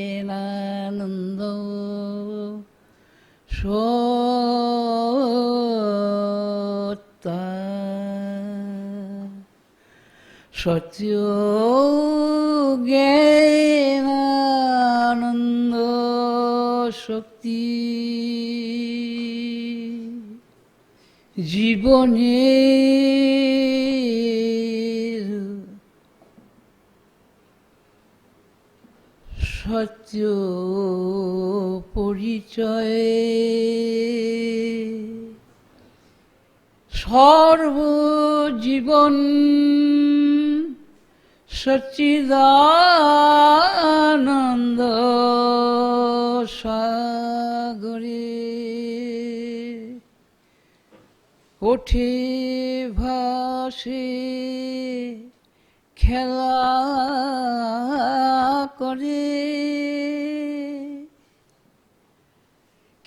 সত্যজ্ঞানানন্দ সত্যজ্ঞানানন্দ শক্তি জীবনের সত্য পরিচয় সর্বজীবন সচ্চিদানন্দ সাগরে ওঠে ভাসে খেলা করে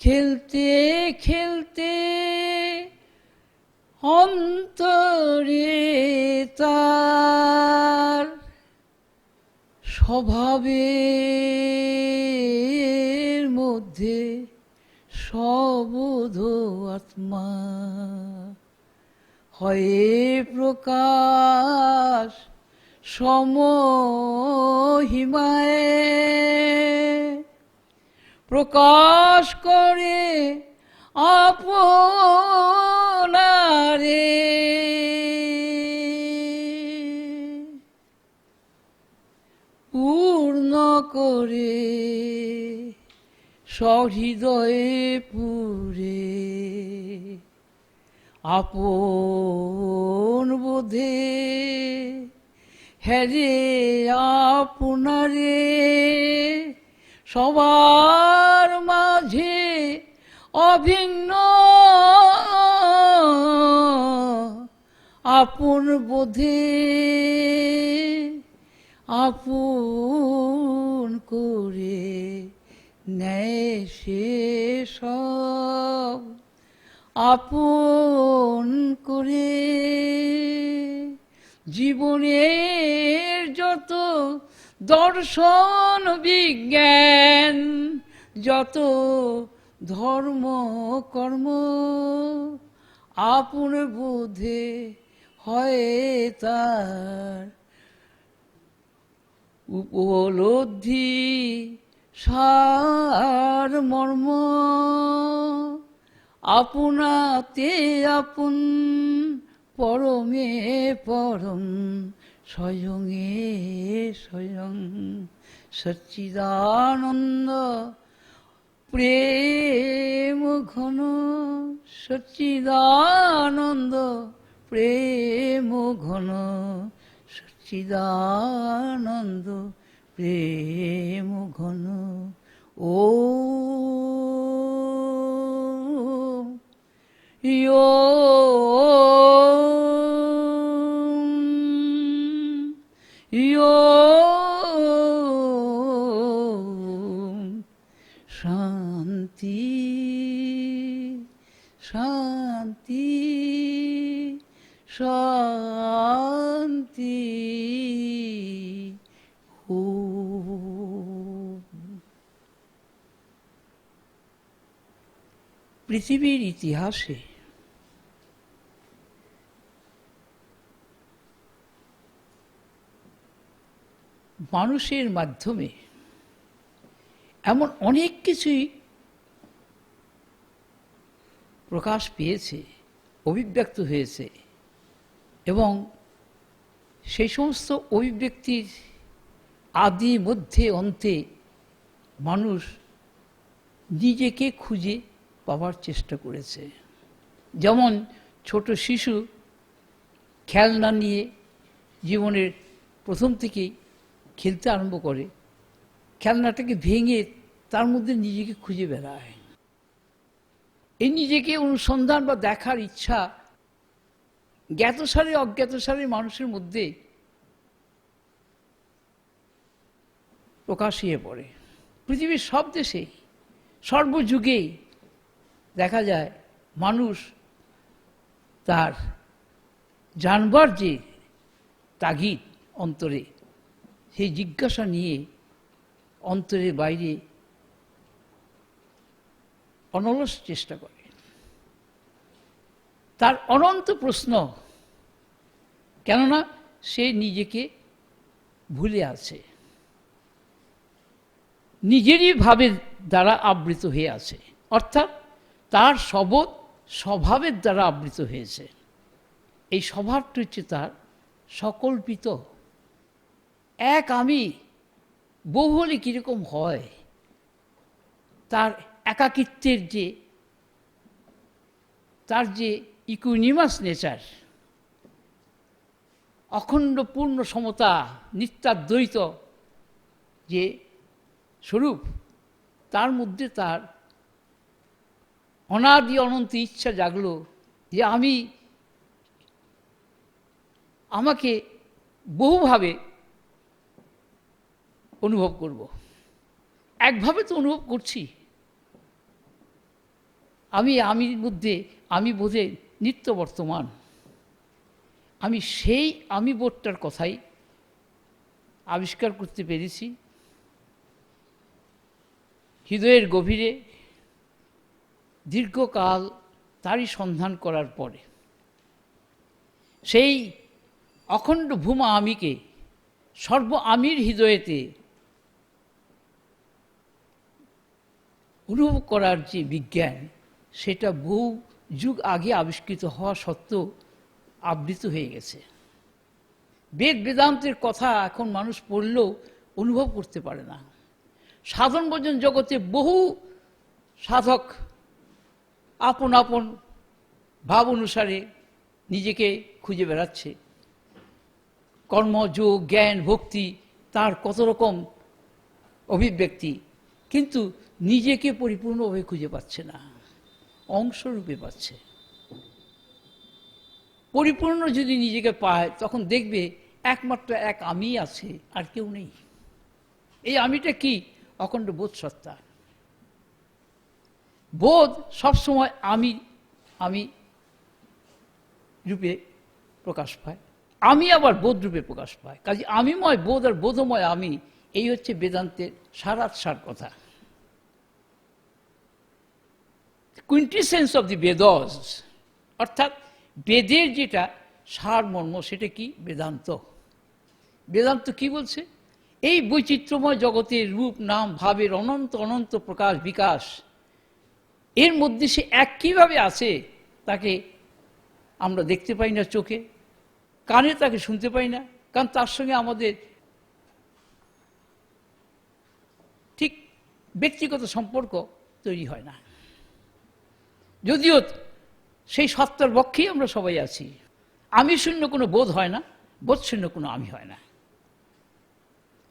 খেলতে খেলতে অন্তরে তার স্বভাবের মধ্যে সবোধ আত্মা হয়ে প্রকাশ সমহিমায় প্রকাশ করে আপনারে পূর্ণ করে সহৃদয়ে পুরে আপন বোধে হেরে আপনারে সবার মাঝে অভিন্ন আপন বোধে আপন করে নেয় সে সব আপন করে জীবনের যত দর্শন বিজ্ঞান যত ধর্ম কর্ম আপন বোধে হয় তার উপলব্ধি সার মর্ম আপনাতে আপন পরমে পরম স্বয়ংয়ে স্বয়ং সচ্চিদানন্দ প্রেম ঘন সচ্চিদানন্দ প্রেম ঘন সচ্চিদানন্দ প্রেম ঘন ও শান্তি শান্তি শান্তি পৃথিবীর ইতিহাসে মানুষের মাধ্যমে এমন অনেক কিছুই প্রকাশ পেয়েছে, অভিব্যক্ত হয়েছে এবং সেই সমস্ত অভিব্যক্তির আদি মধ্যে অন্তে মানুষ নিজেকে খুঁজে পাওয়ার চেষ্টা করেছে। যেমন ছোট শিশু খেলনা নিয়ে জীবনের প্রথম থেকেই খেলতে আরম্ভ করে, খেলনাটাকে ভেঙে তার মধ্যে নিজেকে খুঁজে বেড়ায়। এই নিজেকে অনুসন্ধান বা দেখার ইচ্ছা জ্ঞাতসারে অজ্ঞাতসারে মানুষের মধ্যে প্রকাশিয়ে পড়ে। পৃথিবীর সব দেশেই সর্বযুগেই দেখা যায় মানুষ তার জানবার যে তাগিদ অন্তরে, সেই জিজ্ঞাসা নিয়ে অন্তরের বাইরে অনলস চেষ্টা করে। তার অনন্ত প্রশ্ন, কেননা সে নিজেকে ভুলে আছে, নিজেরই ভাবের দ্বারা আবৃত হয়ে আছে, অর্থাৎ তার স্বভাবের দ্বারা আবৃত হয়েছে। এই স্বভাবটি হচ্ছে তার সকল্পিত। এক আমি বহু হলে কীরকম হয়, তার একাকিত্বের তার যে ইকুইনিমাস নেচার, অখণ্ড পূর্ণ সমতা, নিত্যাদ্বৈত যে স্বরূপ, তার মধ্যে তার অনাদি অনন্ত ইচ্ছা জাগলো যে আমাকে বহুভাবে অনুভব করব। একভাবে তো অনুভব করছি, আমির মধ্যে আমি বোধে নিত্য বর্তমান। আমি সেই আমি বোধটার কথাই আবিষ্কার করতে পেরেছি হৃদয়ের গভীরে দীর্ঘকাল তারই সন্ধান করার পরে। সেই অখণ্ড ভূমা আমিকে সর্ব আমির হৃদয়েতে অনুভব করার যে বিজ্ঞান, সেটা বহু যুগ আগে আবিষ্কৃত হওয়া সত্ত্বেও আবৃত হয়ে গেছে। বেদান্তের কথা এখন মানুষ পড়লেও অনুভব করতে পারে না। সাধন ভজন জগতে বহু সাধক আপন আপন ভাব অনুসারে নিজেকে খুঁজে বেড়াচ্ছে। কর্ম, যোগ, জ্ঞান, ভক্তি, তার কত রকম অভিব্যক্তি, কিন্তু নিজেকে পরিপূর্ণভাবে খুঁজে পাচ্ছে না, অংশরূপে পাচ্ছে। পরিপূর্ণ যদি নিজেকে পায়, তখন দেখবে একমাত্র এক আমি আছে, আর কেউ নেই। এই আমিটা কি? অখণ্ড বোধ সত্তা। বোধ সবসময় আমি রূপে প্রকাশ পায়, আমি আবার বোধ রূপে প্রকাশ পায়। কাজে আমিময় বোধ আর বোধময় আমি, এই হচ্ছে বেদান্তের সার কথা। কুইন্টিসেন্স অফ দি বেদস, অর্থাৎ বেদের যেটা সারমর্ম, সেটা কি? বেদান্ত। বেদান্ত কি বলছে? এই বৈচিত্র্যময় জগতের রূপ, নাম, ভাবের অনন্ত অনন্ত প্রকাশ বিকাশ, এর মধ্যে সে এক কীভাবে আছে তাকে আমরা দেখতে পাই না চোখে, কানে তাকে শুনতে পাই না, কারণ তার সঙ্গে আমাদের ঠিক ব্যক্তিগত সম্পর্ক তৈরি হয় না। যদিও সেই সত্তার পক্ষেই আমরা সবাই আছি। আমি শূন্য কোনো বোধ হয় না, বোধ শূন্য কোনো আমি হয় না।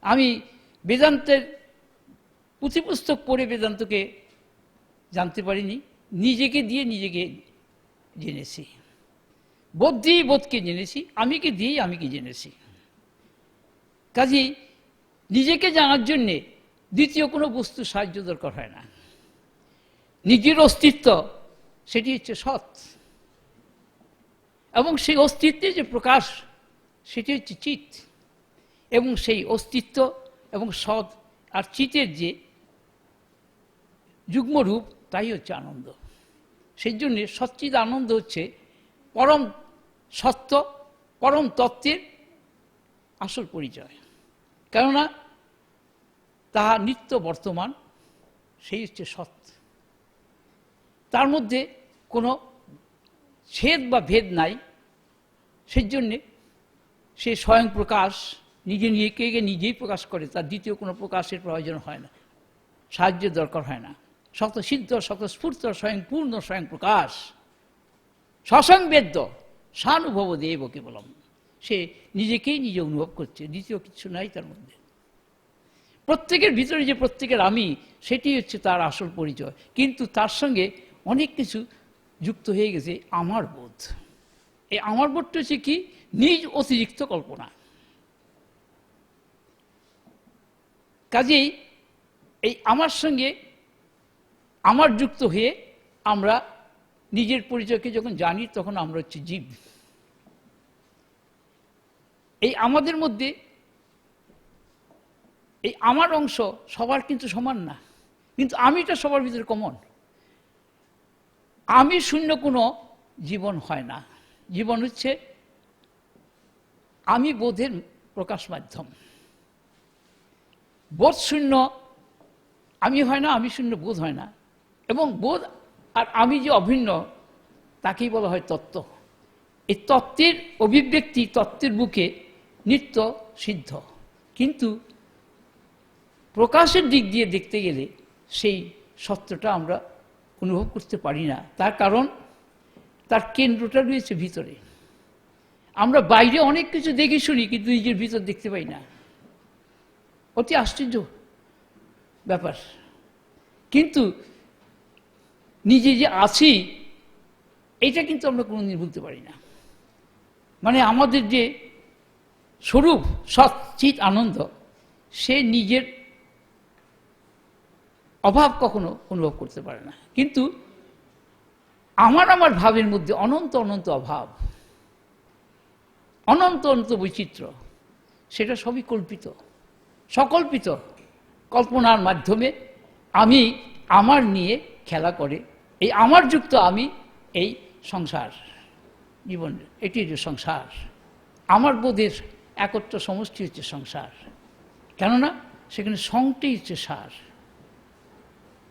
আমি বেদান্তের পুঁথিপুস্তক পড়ে বেদান্তকে জানতে পারিনি, নিজেকে দিয়ে নিজেকে জেনেছি। বোধ দিয়েই বোধকে জেনেছি, আমিকে দিয়েই আমিকে জেনেছি। কাজেই নিজেকে জানার জন্যে দ্বিতীয় কোনো বস্তু সাহায্য দরকার হয় না। নিজের অস্তিত্ব, সেটি হচ্ছে সৎ, এবং সেই অস্তিত্বের যে প্রকাশ, সেটি হচ্ছে চিৎ। এবং সেই অস্তিত্ব এবং সৎ আর চিতের যে যুগ্মরূপ, তাই হচ্ছে আনন্দ। সেই জন্যে সচ্চিদ আনন্দ হচ্ছে পরম সত্য, পরম তত্ত্বের আসল পরিচয়। কেননা তাহা নিত্য বর্তমান, সেই হচ্ছে সত্য। তার মধ্যে কোনো ছেদ বা ভেদ নাই। সেই জন্যে সে স্বয়ং প্রকাশ, নিজেকে নিজেই প্রকাশ করে, তার দ্বিতীয় কোনো প্রকাশের প্রয়োজন হয় না, সাহায্যের দরকার হয় না। শত সিদ্ধ শত স্ফূর্ত স্বয়ং পূর্ণ স্বয়ং প্রকাশ, সসংবেদ্য সানুভব দেব কেবলম। সে নিজেকেই নিজে অনুভব করছে, দ্বিতীয় কিছু নাই তার মধ্যে। প্রত্যেকের ভিতরে যে প্রত্যেকের আমি, সেটি হচ্ছে তার আসল পরিচয়। কিন্তু তার সঙ্গে অনেক কিছু যুক্ত হয়ে গেছে। আমার বোধ, এই আমার বোধটা হচ্ছে কি? নিজ অতিরিক্ত কল্পনা। কাজেই এই আমার সঙ্গে আমার যুক্ত হয়ে আমরা নিজের পরিচয়কে যখন জানি তখন আমরা হচ্ছে জীব। এই আমাদের মধ্যে এই আমার অংশ সবার কিন্তু সমান না, কিন্তু আমিটা সবার ভিতরে কমন। আমি শূন্য কোনো জীবন হয় না। জীবন হচ্ছে আমি বোধের প্রকাশ মাধ্যম। বোধ শূন্য আমি হয় না, আমি শূন্য বোধ হয় না, এবং বোধ আর আমি যে অভিন্ন তাকেই বলা হয় তত্ত্ব। এই তত্ত্বের অভিব্যক্তি তত্ত্বের বুকে নিত্য সিদ্ধ, কিন্তু প্রকাশের দিক দিয়ে দেখতে গেলে সেই সত্যটা আমরা অনুভব করতে পারি না। তার কারণ তার কেন্দ্রটা রয়েছে ভিতরে। আমরা বাইরে অনেক কিছু দেখি শুনি, কিন্তু নিজের ভিতর দেখতে পাই না। অতি আশ্চর্য ব্যাপার। কিন্তু নিজে যে আছি এটা কিন্তু আমরা কোনোদিন ভুলতে পারি না। মানে আমাদের যে স্বরূপ সচ্চিৎ আনন্দ, সে নিজের অভাব কখনো অনুভব করতে পারে না। কিন্তু আমার ভাবের মধ্যে অনন্ত অনন্ত অভাব, অনন্ত অনন্ত বৈচিত্র্য, সেটা সবই কল্পিত, সকল্পিত কল্পনার মাধ্যমে আমি আমার নিয়ে খেলা করে। এই আমার যুক্ত আমি, এই সংসার জীবন, এটি যে সংসার। আমার বোধের একত্র সমষ্টি হচ্ছে সংসার, কেননা সেখানে সংটাই হচ্ছে সার,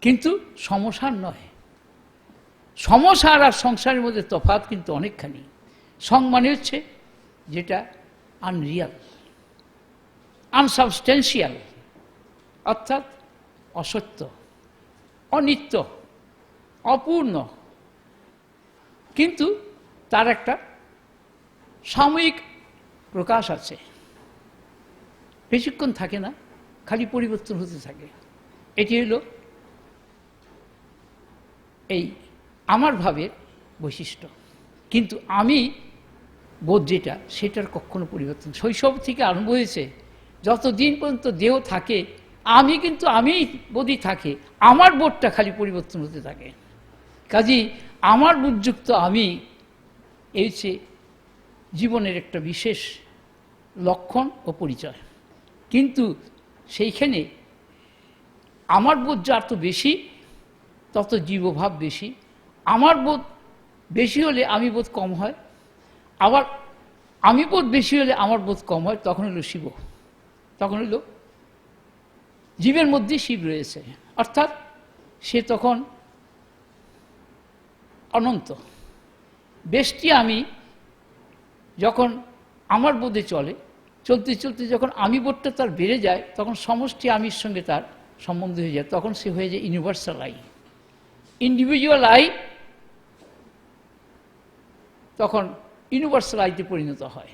কিন্তু সমসার নয়। সমসার আর সংসারের মধ্যে তফাৎ কিন্তু অনেকখানি। সং মানে হচ্ছে যেটা আনরিয়াল, আনসাবস্টেন্সিয়াল, অর্থাৎ অসত্য, অনিত্য, অপূর্ণ, কিন্তু তার একটা সাময়িক প্রকাশ আছে, বেশিক্ষণ থাকে না, খালি পরিবর্তন হতে থাকে। এটি হলো এই আমার ভাবের বৈশিষ্ট্য। কিন্তু আমি বোধ যেটা, সেটার কখনো পরিবর্তন শৈশব থেকে আরম্ভ হয়েছে। যতদিন পর্যন্ত দেহ থাকে আমি কিন্তু আমিই বোধই থাকে, আমার বোধটা খালি পরিবর্তন হতে থাকে। কাজেই আমার বোধযুক্ত আমি এই হচ্ছে জীবনের একটা বিশেষ লক্ষণ ও পরিচয়। কিন্তু সেইখানে আমার বোধ যত বেশি তত জীবভাব বেশি। আমার বোধ বেশি হলে আমি বোধ কম হয়, আবার আমি বোধ বেশি হলে আমার বোধ কম হয়। তখন হলো শিব, তখন হলো জীবের মধ্যে শিব রয়েছে, অর্থাৎ সে তখন অনন্ত। বেশটি আমি যখন আমার বোধে চলে, চলতে চলতে যখন আমি বোধটা তার বেড়ে যায়, তখন সমষ্টি আমির সঙ্গে তার সম্বন্ধ হয়ে যায়, তখন সে হয়ে যায় ইউনিভার্সাল আই। ইন্ডিভিজুয়াল আই তখন ইউনিভার্সাল আইতে পরিণত হয়।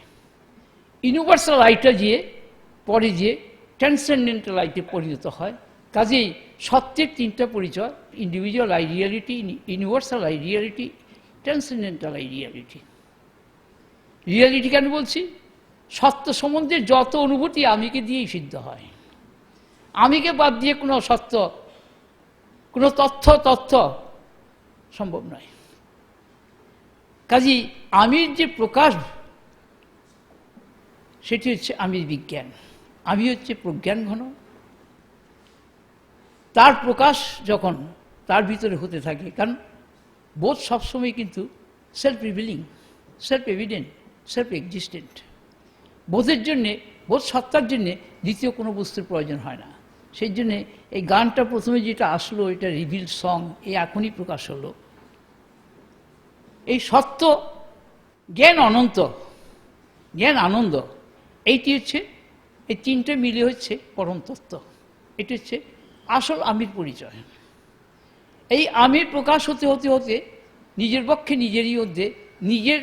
ইউনিভার্সাল আইটা গিয়ে পরে যে ট্রান্সেন্ডেন্টাল আইতে পরিণত হয়। কাজেই সত্যের তিনটা পরিচয়: individual I reality, universal I reality, transcendental I reality. Reality কেন বলছি? সত্য সম্বন্ধে যত অনুভূতি আমিকে দিয়েই সিদ্ধ হয়। আমিকে বাদ দিয়ে কোনো সত্য, কোনো তথ্য সম্ভব নয়। কাজেই আমির যে প্রকাশ, সেটি হচ্ছে আমির বিজ্ঞান। আমি হচ্ছে প্রজ্ঞান ঘন। তার প্রকাশ যখন তার ভিতরে হতে থাকে, কারণ বোধ সবসময় কিন্তু self revealing, self evident, self existent. বোধের জন্যে, বোধ সত্তার জন্যে দ্বিতীয় কোনো বস্তুর প্রয়োজন হয় না। সেই জন্যে এই গানটা প্রথমে যেটা আসলো, এটা রিভিল সং, এই এখনই প্রকাশ হলো। এই সত্য, জ্ঞান অনন্ত, জ্ঞান আনন্দ, এইটি হচ্ছে, এই তিনটে মিলে হচ্ছে পরম তত্ত্ব। এটি হচ্ছে আসল আমির পরিচয়। এই আমির প্রকাশ হতে হতে হতে নিজের পক্ষে নিজেরই মধ্যে নিজের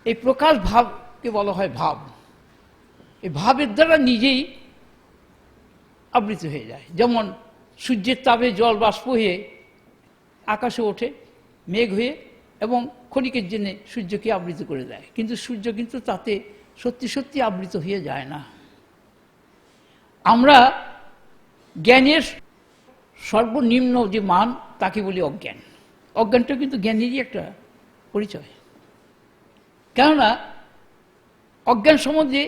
এই প্রকাশ ভাবকে বলা হয় ভাব। এই ভাবের দ্বারা নিজেই আবৃত হয়ে যায়। যেমন সূর্যের তাপে জল বাষ্প হয়ে আকাশে ওঠে মেঘ হয়ে, এবং ক্ষণিকের জন্য সূর্যকে আবৃত করে দেয়, কিন্তু সূর্য কিন্তু তাতে সত্যি সত্যি আবৃত হয়ে যায় না। আমরা জ্ঞানের সর্বনিম্ন যে মান তাকে বলি অজ্ঞান। অজ্ঞানটা কিন্তু জ্ঞানেরই একটা পরিচয়। কেননা অজ্ঞান সম্বন্ধে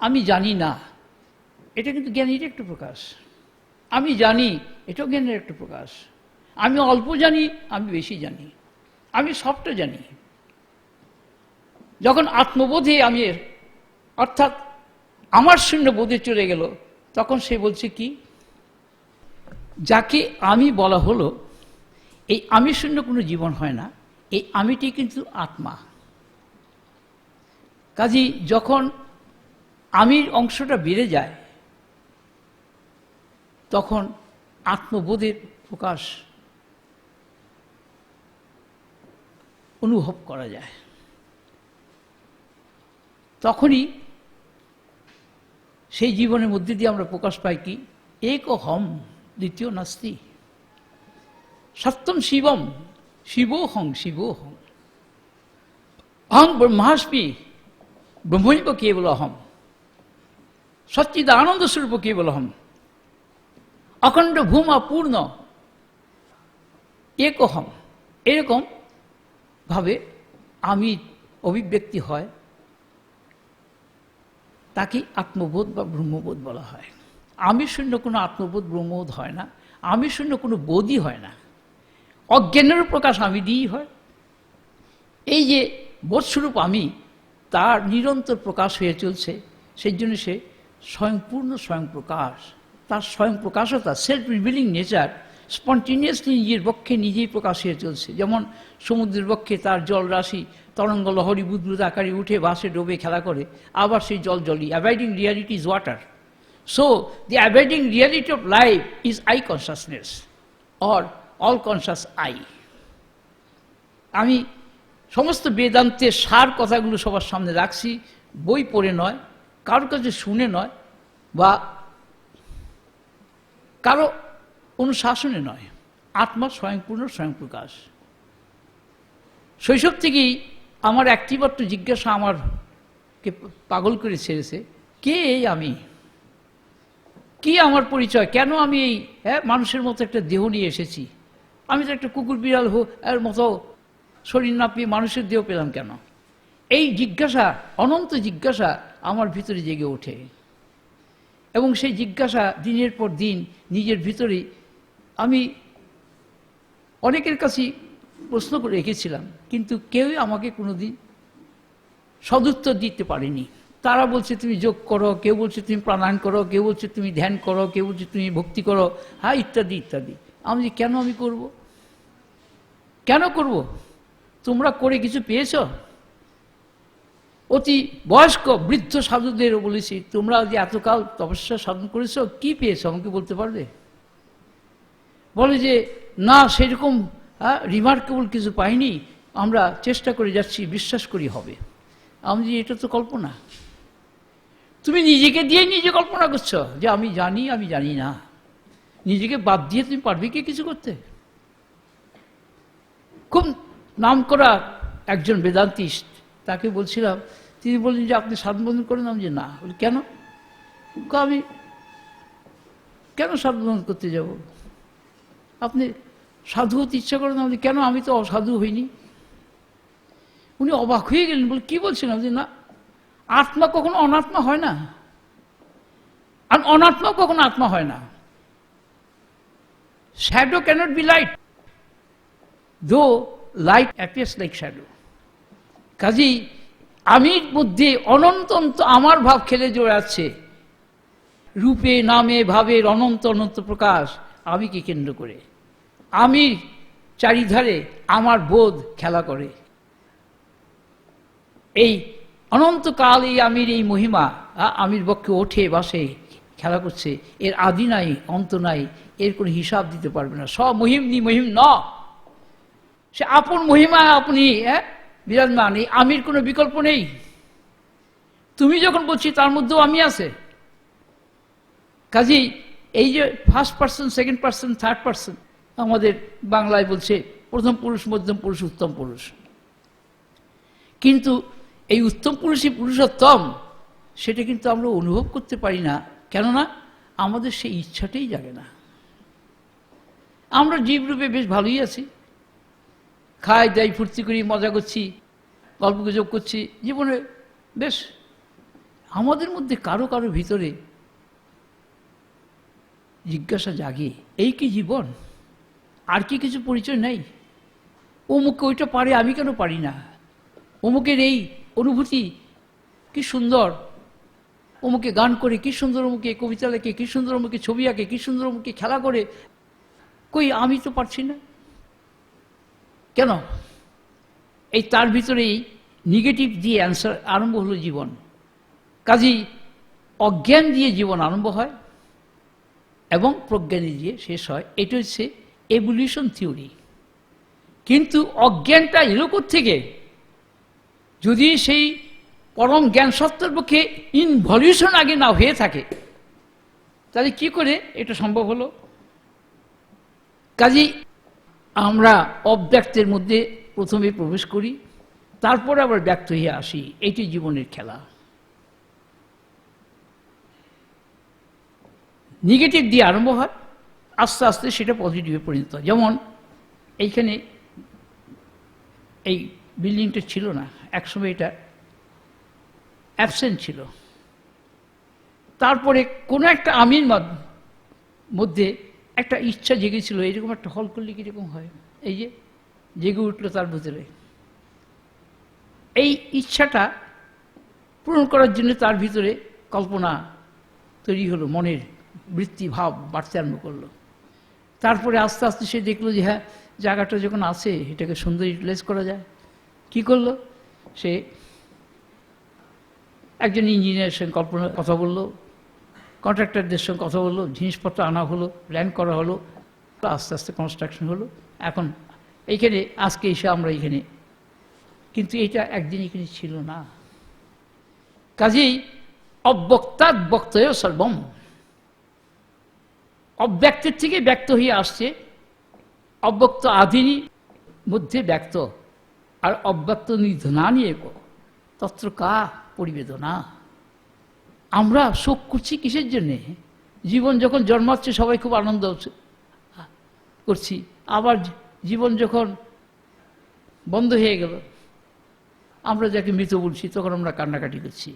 আমি জানি না, এটা কিন্তু জ্ঞানেরই একটা প্রকাশ। আমি জানি, এটাও জ্ঞানের একটা প্রকাশ। আমি অল্প জানি, আমি বেশি জানি, আমি সবটা জানি। যখন আত্মবোধে আমি অর্থাৎ আমার শূন্য বোধে চলে গেল, তখন সে বলছে কি, যাকে আমি বলা হলো, এই আমি শূন্য কোনো জীবন হয় না, এই আমিটি কিন্তু আত্মা। কাজেই যখন আমির অংশটা বেড়ে যায়, তখন আত্মবোধের প্রকাশ অনুভব করা যায়। তখনই সেই জীবনের মধ্যে দিয়ে আমরা প্রকাশ পাই কি, এক অহম দ্বিতীয় নাস্তি, সত্যম শিবম শিবোহং শিবোহং, অহং ব্রহ্মাস্মি ব্রহ্মৈব কেবল অহম, সচ্চিদানন্দ স্বরূপ কেবল অহম, অখণ্ড ভূমা পূর্ণ এক অহম। এরকম ভাবে আমি অভিব্যক্তি হয়, তাকে আত্মবোধ বা ব্রহ্মবোধ বলা হয়। আমি শূন্য কোনো আত্মবোধ ব্রহ্মবোধ হয় না, আমি শূন্য কোনো বোধই হয় না, অজ্ঞানের প্রকাশ আমি দিয়েই হয়। এই যে বোধস্বরূপ আমি, তার নিরন্তর প্রকাশ হয়ে চলছে, সেই জন্য সে স্বয়ংপূর্ণ স্বয়ং প্রকাশ। তার স্বয়ং প্রকাশতা, সেলফ রিভিলিং নেচার স্পন্টিনিয়াসলি নিজের বক্ষে নিজেই প্রকাশ হয়ে চলছে। যেমন সমুদ্রের বক্ষে তার জল রাশি তরঙ্গ লহরী বুদবুদ আকারে উঠে বাসে ডোবে খেলা করে, আবার সেই জল জলই। Abiding reality is water. So the abiding reality of life is I consciousness or all conscious I. আমি সমস্ত বেদান্তের সার কথাগুলো সবার সামনে রাখছি, বই পড়ে নয়, কারোর কাছে শুনে নয়, বা কারো অনুশাসনে নয়। আত্মা স্বয়ংপূর্ণ স্বয়ংপ্রকাশ। শৈশব থেকেই আমার একটিমাত্র জিজ্ঞাসা আমারকে পাগল করে ছেড়েছে, কে এই আমি, কি আমার পরিচয়, কেন আমি এই মানুষের মতো একটা দেহ নিয়ে এসেছি, আমি তো একটা কুকুর বিড়াল এর মতো শরীর না পেয়ে মানুষের দেহ পেলাম কেন। এই জিজ্ঞাসা, অনন্ত জিজ্ঞাসা আমার ভিতরে জেগে ওঠে, এবং সেই জিজ্ঞাসা দিনের পর দিন নিজের ভিতরেই আমি অনেকের কাছেই প্রশ্ন করে রেখেছিলাম, কিন্তু কেউই আমাকে কোনোদিন সদুত্তর দিতে পারেনি। তারা বলছে তুমি যোগ করো, কেউ বলছে তুমি প্রাণায়াম করো, কেউ বলছে তুমি ধ্যান করো, কেউ বলছে তুমি ভক্তি করো, হ্যাঁ ইত্যাদি ইত্যাদি। আমি কেন আমি করব, কেন করব? তোমরা করে কিছু পেয়েছ? অতি বয়স্ক বৃদ্ধ সাধুদেরও বলেছি, তোমরা যে এতকাল তপস্যা সাধন করেছ, কি পেয়েছ আমাকে বলতে পারবে? বলে যে না, সেরকম রিমার্কেবল কিছু পাইনি, আমরা চেষ্টা করে যাচ্ছি, বিশ্বাস করি হবে। আমি যে এটা তো কল্পনা, তুমি নিজেকে দিয়ে নিজে কল্পনা করছো যে আমি জানি আমি জানি না। নিজেকে বাদ দিয়ে তুমি পারবে কি কিছু করতে? খুব নাম করা একজন বেদান্তিস্ট, তাকে বলছিলাম, তিনি বললেন যে আপনি সাধন বন্ধন করেন? আমি যে না। বলি কেন? আমি কেন সাধন বন্ধন করতে যাব? আপনি সাধু হতে ইচ্ছা করেন? আমি কেন, আমি তো অসাধু হইনি। উনি অবাক হয়ে গেলেন, বলে কি বলছেন? আমি না, আত্মা কখনো অনাত্মা হয় না, আর অনাত্মা কখনো আত্মা হয় না। শ্যাডো ক্যানট বি লাইট, দো লাইট অ্যাপিয়ার্স লাইক শ্যাডো। কাজেই আমির মধ্যে অনন্ত আমার ভাব খেলে জড়ে আছে, রূপে নামে ভাবের অনন্ত অনন্ত প্রকাশ আমিকে কেন্দ্র করে। আমির চারিধারে আমার বোধ খেলা করে। এই অনন্তকাল এই আমির এই মহিমা আমির বক্ষে ওঠে বসে খেলা করছে, এর আদি নাই অন্ত নাই, এর কোনো হিসাব দিতে পারবে না। মহিম নি মহিম ন, সে আপন মহিমা আপনি বিরাজমান, এই আমির কোনো বিকল্প নেই। তুমি যখন বলছি তার মধ্যেও আমি আছে। কাজেই এই যে first person, second person, third person, আমাদের বাংলায় বলছে প্রথম পুরুষ, মধ্যম পুরুষ, উত্তম পুরুষ। কিন্তু এই উত্তম পুরুষই পুরুষোত্তম, সেটা কিন্তু আমরা অনুভব করতে পারি না। কেননা আমাদের সেই ইচ্ছাটাই জাগে না। আমরা জীবরূপে বেশ ভালোই আছি, খাই দাই ফুর্তি করি, মজা করছি, গল্প গুজব করছি, জীবনে বেশ। আমাদের মধ্যে কারো কারো ভিতরে জিজ্ঞাসা জাগে, এই কি জীবন? আর কি কিছু পরিচয় নাই? অমুক ওইটা পারে, আমি কেন পারি না? অমুকের এই অনুভূতি কি সুন্দর, অমুকে গান করে কি সুন্দর, অমুকে কবিতা লেখে কি সুন্দর, অমুকে ছবি আঁকে কি সুন্দর, অমুকে খেলা করে, কই আমি তো পারছি না কেন? এই তার ভিতরেই নেগেটিভ দিয়ে অ্যান্সার আরম্ভ হলো জীবন। কাজেই অজ্ঞান দিয়ে জীবন আরম্ভ হয় এবং প্রজ্ঞানী দিয়ে শেষ হয়। এটা হচ্ছে এভলিউশন থিওরি। কিন্তু অজ্ঞানটা এলো থেকে, যদি সেই পরম জ্ঞান সত্তার পক্ষে ইনভলিউশন আগে না হয়ে থাকে, তাহলে কি করে এটা সম্ভব হলো? কাজেই আমরা অব্যক্তের মধ্যে প্রথমে প্রবেশ করি, তারপরে আবার ব্যক্ত হয়ে আসি। এটি জীবনের খেলা। নেগেটিভ দিয়ে আরম্ভ হয়, আস্তে আস্তে সেটা পজিটিভে পরিণত হয়। যেমন এইখানে এই বিল্ডিংটা ছিল না, একসময় এটা অ্যাবসেন্ট ছিল। তারপরে কোনো একটা আমির মধ্যে একটা ইচ্ছা জেগেছিল, এরকম একটা হল করলে কীরকম হয়, এই যে জেগে উঠলো তার ভিতরে। এই ইচ্ছাটা পূরণ করার জন্য তার ভিতরে কল্পনা তৈরি হলো, মনের বৃত্তি ভাব বাড়তে আরম্ভ করলো। তারপরে আস্তে আস্তে সে দেখলো যে হ্যাঁ, জায়গাটা যখন আছে এটাকে সুন্দর ইউটিলাইজ করা যায়। কি করলো? সে একজন ইঞ্জিনিয়ারের সঙ্গে কথা বললো, কন্ট্রাক্টরদের সঙ্গে কথা বললো, জিনিসপত্র আনা হলো, প্ল্যান করা হলো, আস্তে আস্তে কনস্ট্রাকশন হলো। এখন এইখানে আজকে এসে আমরা এইখানে, কিন্তু এটা একদিন এখানে ছিল না। কাজেই অব্যক্তাৎ বক্তব্য সর্বম, অব্যক্তের থেকে ব্যক্ত হয়ে আসছে। অব্যক্ত আদিনী মধ্যে ব্যক্ত, আর অব্যক্ত নিধনা নিয়ে তত্র কা পরিবেদনা। আমরা শোক করছি কিসের জন্যে? জীবন যখন জন্মাচ্ছে সবাই খুব আনন্দ করছি, আবার জীবন যখন বন্ধ হয়ে গেল, আমরা যাকে মৃত বলছি তখন আমরা কান্নাকাটি করছি।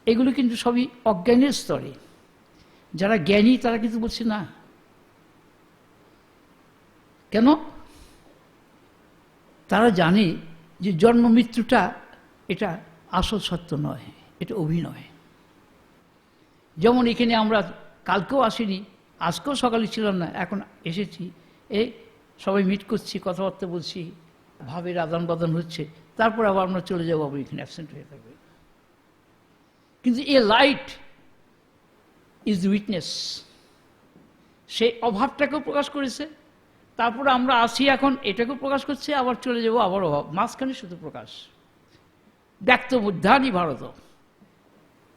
এগুলো কিন্তু সবই অজ্ঞানের স্তরে। যারা জ্ঞানী তারা কিন্তু বলছে না। কেন? তারা জানে যে জন্ম মৃত্যুটা এটা আসল সত্য নয়, এটা অভিনয়। যেমন এখানে আমরা কালকেও আসিনি, আজকেও সকালে ছিলাম না, এখন এসেছি, এই সবাই মিট করছি, কথাবার্তা বলছি, ভাবের আদান প্রদান হচ্ছে, তারপর আবার আমরা চলে যাবো, আবার এখানে অ্যাবসেন্ট হয়ে থাকবে। কিন্তু এ লাইট ইজ দ্য উইটনেস, সেই অভাবটাকেও প্রকাশ করেছে। তারপরে আমরা আসি, এখন এটাকেও প্রকাশ করছে, আবার চলে যাবো, আবার অভাব, মাঝখানে শুধু প্রকাশ। ব্যক্ত বুদ্ধানি ভারত,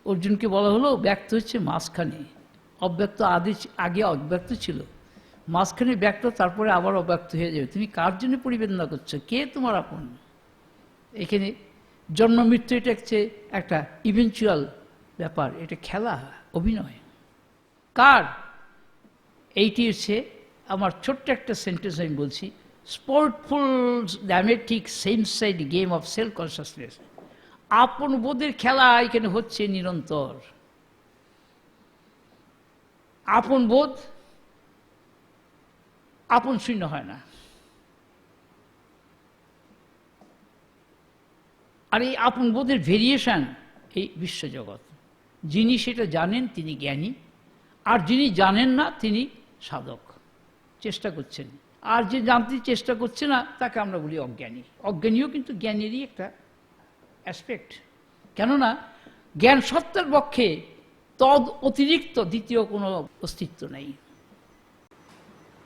অর্জুনকে বলা হলো ব্যক্ত হচ্ছে মাঝখানে, অব্যক্ত আগে অব্যক্ত ছিল, মাঝখানে ব্যক্ত, তারপরে আবার অব্যক্ত হয়ে যাবে। তুমি কার জন্য পরিবেদনা করছো? কে তোমার আপন? এখানে জন্ম মৃত্যু এটা হচ্ছে একটা ইভেনচুয়াল ব্যাপার, এটা খেলা, অভিনয়। কার? এইটি হচ্ছে আমার ছোট্ট একটা সেন্টেন্স আমি বলছি, sportful dramatic same side game of self consciousness. আপন বোধের খেলা এখানে হচ্ছে নিরন্তর। আপন বোধ আপন শূন্য হয় না। আর এই আপন বোধের ভেরিয়েশন এই বিশ্বজগৎ। যিনি সেটা জানেন তিনি জ্ঞানী, আর যিনি জানেন না তিনি সাধক, চেষ্টা করছেন। আর যে জানতে চেষ্টা করছে না তাকে আমরা বলি অজ্ঞানী। অজ্ঞানীও কিন্তু জ্ঞানেরই একটা অ্যাসপেক্ট। কেননা জ্ঞান সত্তার পক্ষে তদ অতিরিক্ত দ্বিতীয় কোনো অস্তিত্ব নেই।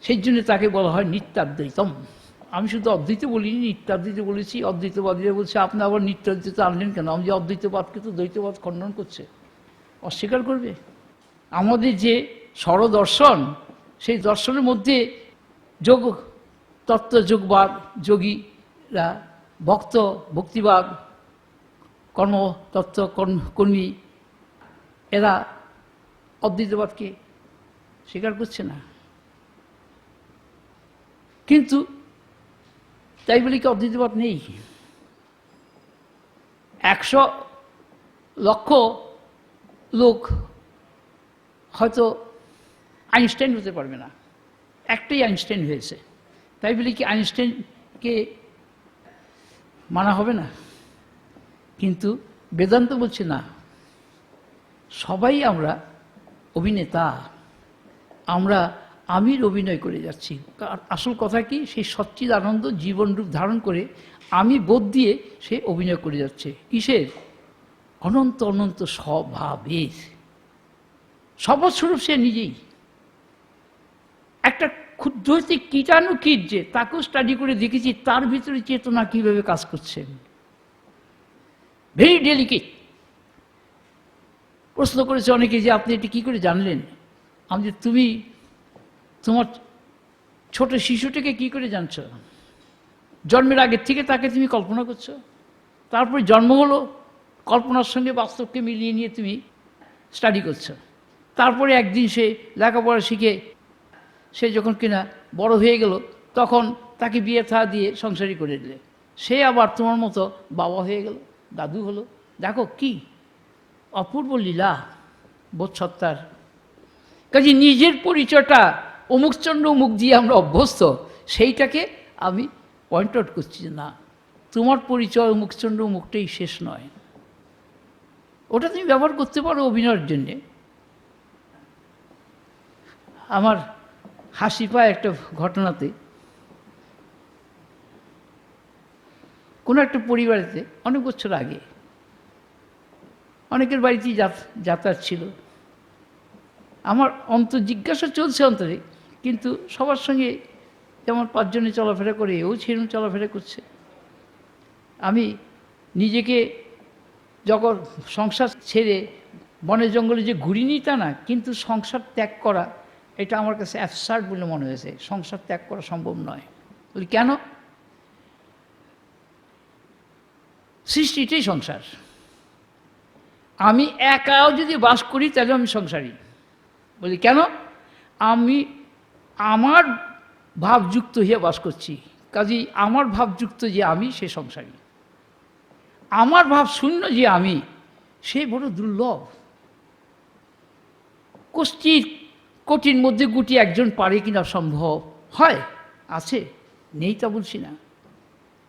সেই জন্য তাকে বলা হয় নিত্যাদ্বৈতম। আমি শুধু অদ্বৈত বলিনি, নিত্যাদ্বৈত বলেছি। অদ্বৈতবাদীরা বলছে আপনি আবার নিত্যাদ্বৈত আনলেন কেন? আমি যে অদ্বৈতবাদকে তো দ্বৈতবাদ খণ্ডন করছে, অস্বীকার করবে। আমাদের যে স্বরদর্শন, সেই দর্শনের মধ্যে যোগ তত্ত্ব, যোগবাদ, যোগীরা, ভক্ত, ভক্তিবাদ, কর্মতত্ত্ব, কর্মী, এরা অদ্বৈতবাদকে স্বীকার করছে না। কিন্তু তাই বলে কি অদ্বৈতবাদ নেই? 100 লক্ষ লোক হয়তো আইনস্টাইন হতে পারবে না, একটাই আইনস্টাইন হয়েছে, তাই বলে কি আইনস্টাইনকে মানা হবে না? কিন্তু বেদান্ত বলছে না, সবাই আমরা অভিনেতা, আমরা আমির অভিনয় করে যাচ্ছি। আসল কথা কি, সেই সচ্চিদানন্দ জীবন রূপ ধারণ করে আমি বোধ দিয়ে সে অভিনয় করে যাচ্ছে। কিসের? অনন্ত অনন্ত স্বভাবের, স্বভাবস্বরূপ সে নিজেই। একটা ক্ষুদ্রতি কীটাণু কীট যে, তাকেও স্টাডি করে দেখেছি তার ভিতরে চেতনা কিভাবে কাজ করছে, ভেরি ডেলিকেট। প্রশ্ন করেছে অনেকে যে আপনি এটি কী করে জানলেন? আমি যে, তুমি তোমার ছোট শিশুটিকে কি করে জানছো? জন্মের আগের থেকে তাকে তুমি কল্পনা করছো, তারপরে জন্ম হলো, কল্পনার সঙ্গে বাস্তবকে মিলিয়ে নিয়ে তুমি স্টাডি করছো, তারপরে একদিন সে লেখাপড়া শিখে সে যখন কিনা বড় হয়ে গেল, তখন তাকে বিয়ে থা দিয়ে সংসারী করে দিলে, সে আবার তোমার মতো বাবা হয়ে গেল, দাদু হলো। দেখো কি অপূর্ব লীলা বোধসত্তার। কাজে নিজের পরিচয়টা অমুকচন্দ্র অমুক দিয়ে আমরা অভ্যস্ত, সেইটাকে আমি পয়েন্ট আউট করছি যে না, তোমার পরিচয় অমুকচন্দ্র অমুকটাই শেষ নয়, ওটা তুমি ব্যবহার করতে পারো অভিনয়ের জন্যে। আমার হাসি পায় একটা ঘটনাতে, কোনো একটা পরিবারেতে অনেক বছর আগে, অনেকের বাড়িতেই যাতায়াত ছিল। আমার জিজ্ঞাসা চলছে অন্তরে, কিন্তু সবার সঙ্গে যেমন 5 জনে চলাফেরা করে, এও সেরকম চলাফেরা করছে। আমি নিজেকে যখন সংসার ছেড়ে বনে জঙ্গলে যে ঘুরিনি তা না, কিন্তু সংসার ত্যাগ করা এটা আমার কাছে অ্যাবসার্ড বলে মনে হয়েছে। সংসার ত্যাগ করা সম্ভব নয়। বলি কেন? সৃষ্টিটাই সংসার। আমি একাও যদি বাস করি তাহলে আমি সংসারী। বলি কেন? আমি আমার ভাবযুক্ত হয়ে বাস করছি, কাজেই আমার ভাবযুক্ত যে আমি সে সংসারী। আমার ভাব শূন্য যে আমি, সে বড় দুর্লভ। কোটির মধ্যে গুটি একজন পারে কিনা সম্ভব হয়? আছে, নেই তা বলছি না।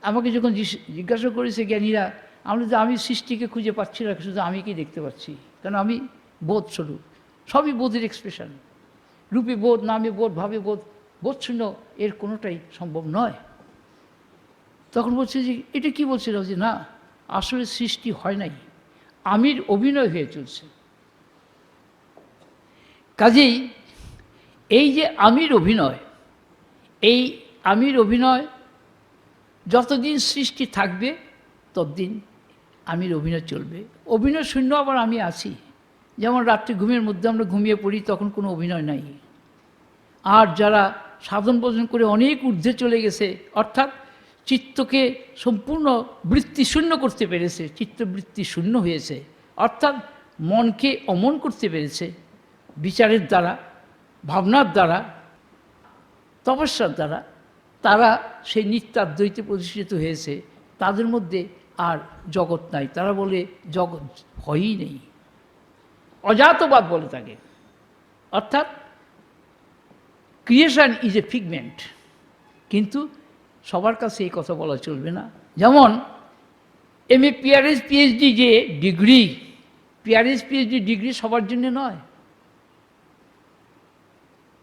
আমাকে যখন জিজ্ঞাসা করেছে জ্ঞানীরা, আমি সৃষ্টিকে খুঁজে পাচ্ছি না, শুধু আমি কি দেখতে পাচ্ছি, কারণ আমি বোধ স্বরূপ, সবই বোধের এক্সপ্রেশন। রূপে বোধ, নামে বোধ, ভাবে বোধ, বোধ শূন্য এর কোনোটাই সম্ভব নয়। তখন বলছে যে এটা কি বলছিল, যে না, আসলে সৃষ্টি হয় নাই, আমির অভিনয় হয়ে চলছে। কাজেই এই যে আমির অভিনয়, এই আমির অভিনয় যতদিন সৃষ্টি থাকবে ততদিন আমির অভিনয় চলবে। অভিনয় শূন্য আবার আমি আছি। যেমন রাত্রি ঘুমের মধ্যে আমরা ঘুমিয়ে পড়ি, তখন কোনো অভিনয় নাই। আর যারা সাধন ভজন করে অনেক ঊর্ধ্বে চলে গেছে, অর্থাৎ চিত্তকে সম্পূর্ণ বৃত্তি শূন্য করতে পেরেছে, চিত্তবৃত্তি শূন্য হয়েছে, অর্থাৎ মনকে অমন করতে পেরেছে বিচারের দ্বারা, ভাবনার দ্বারা, তপস্যার দ্বারা, তারা সেই নিত্যাদ্বৈতে প্রতিষ্ঠিত হয়েছে। তাদের মধ্যে আর জগৎ নাই। তারা বলে জগৎ হয়ই নেই, অজাতবাদ বলে তাকে। অর্থাৎ ক্রিয়েশন ইজ এ ফিগমেন্ট। কিন্তু সবার কাছে এই কথা বলা চলবে না। যেমন MA PhD PhD যে ডিগ্রি, PhD PhD ডিগ্রি সবার জন্য নয়।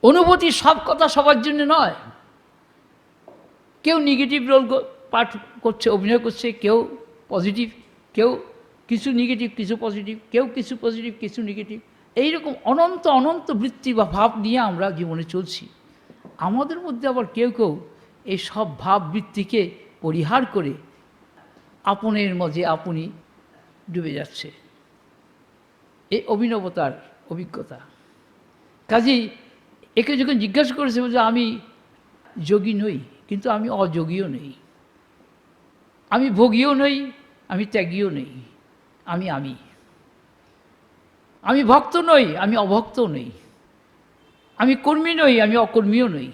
অনুভূতি সব কথা সবার জন্য নয়। কেউ নেগেটিভ রোল পাঠ করছে, অভিনয় করছে, কেউ পজিটিভ, কেউ কিছু নেগেটিভ কিছু পজিটিভ, কেউ কিছু পজিটিভ কিছু নেগেটিভ। এইরকম অনন্ত অনন্ত বৃত্তি বা ভাব নিয়ে আমরা জীবনে চলছি। আমাদের মধ্যে আবার কেউ কেউ এই সব ভাব বৃত্তিকে পরিহার করে আপনের মাঝে আপনি ডুবে যাচ্ছে। এই অভিনবতার অভিজ্ঞতা। কাজেই একে যখন জিজ্ঞাসা করেছে, বলছে আমি যোগী নই, কিন্তু আমি অযোগীও নেই, আমি ভোগীও নই, আমি ত্যাগীও নেই, আমি ভক্ত নই, আমি অভক্তও নই, আমি কর্মী নই, আমি অকর্মীও নই,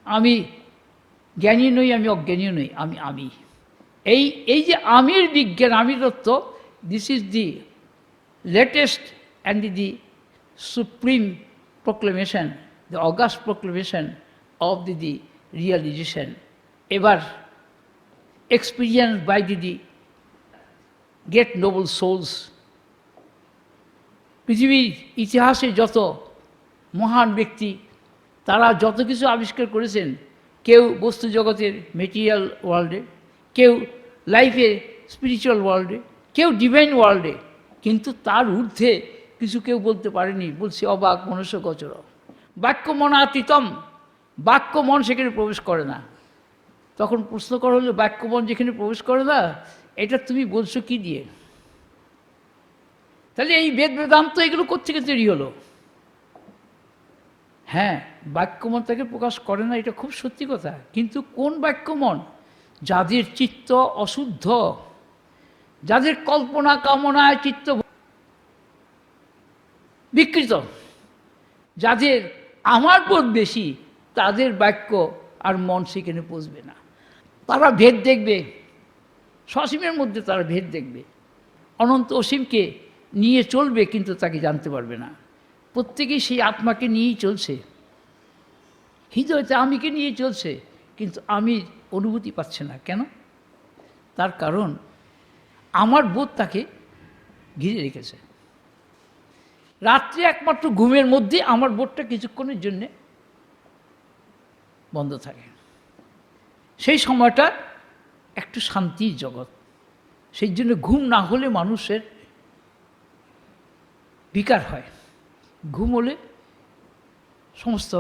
আমি জ্ঞানী নই, আমি অজ্ঞানীও নই, আমি এই যে আমির বিজ্ঞান, আমি তত্ত্ব, this is the latest and the supreme proclamation, the august proclamation of the realisation, এবার experience by the great noble souls. পৃথিবীর ইতিহাসে যত মহান ব্যক্তি, তারা যত কিছু আবিষ্কার করেছেন, কেউ বস্তু জগতের মেটেরিয়াল ওয়ার্ল্ডে, কেউ লাইফে স্পিরিচুয়াল ওয়ার্ল্ডে, কেউ ডিভাইন ওয়ার্ল্ডে, কিন্তু তার ঊর্ধ্বে কিছু কেউ বলতে পারেনি। বলছি অবাক মনুষ্য গোচর, বাক্য মনাতীতম, বাক্য মন সেখানে প্রবেশ করে না। তখন প্রশ্ন করা হলো, বাক্য মন যেখানে প্রবেশ করে না, এটা তুমি বলছো কি দিয়ে? তাহলে এই বেদ বেদান্ত এগুলো কোত্থেকে তৈরি হলো? হ্যাঁ, বাক্যমন তাকে প্রকাশ করে না, এটা খুব সত্যি কথা। কিন্তু কোন বাক্যমন? যাদের চিত্ত অশুদ্ধ, যাদের কল্পনা কামনায় চিত্ত বিকৃত, যাদের আমার বোধ বেশি, তাদের বাক্য আর মন সেখানে পৌঁছবে না। তারা ভেদ দেখবে, সসীমের মধ্যে তারা ভেদ দেখবে, অনন্ত অসীমকে নিয়ে চলবে, কিন্তু তাকে জানতে পারবে না। প্রত্যেকেই সেই আত্মাকে নিয়েই চলছে, হৃদয়তে আমিকে নিয়ে চলছে, কিন্তু আমি অনুভূতি পাচ্ছে না। কেন? তার কারণ আমার বোধ তাকে ঘিরে রেখেছে। রাত্রে একমাত্র ঘুমের মধ্যে আমার বোধটা কিছুক্ষণের জন্যে বন্ধ থাকে। সেই সময়টা একটু শান্তির জগৎ। সেই জন্য ঘুম না হলে মানুষের বিকার হয়। ঘুম হলে সমস্ত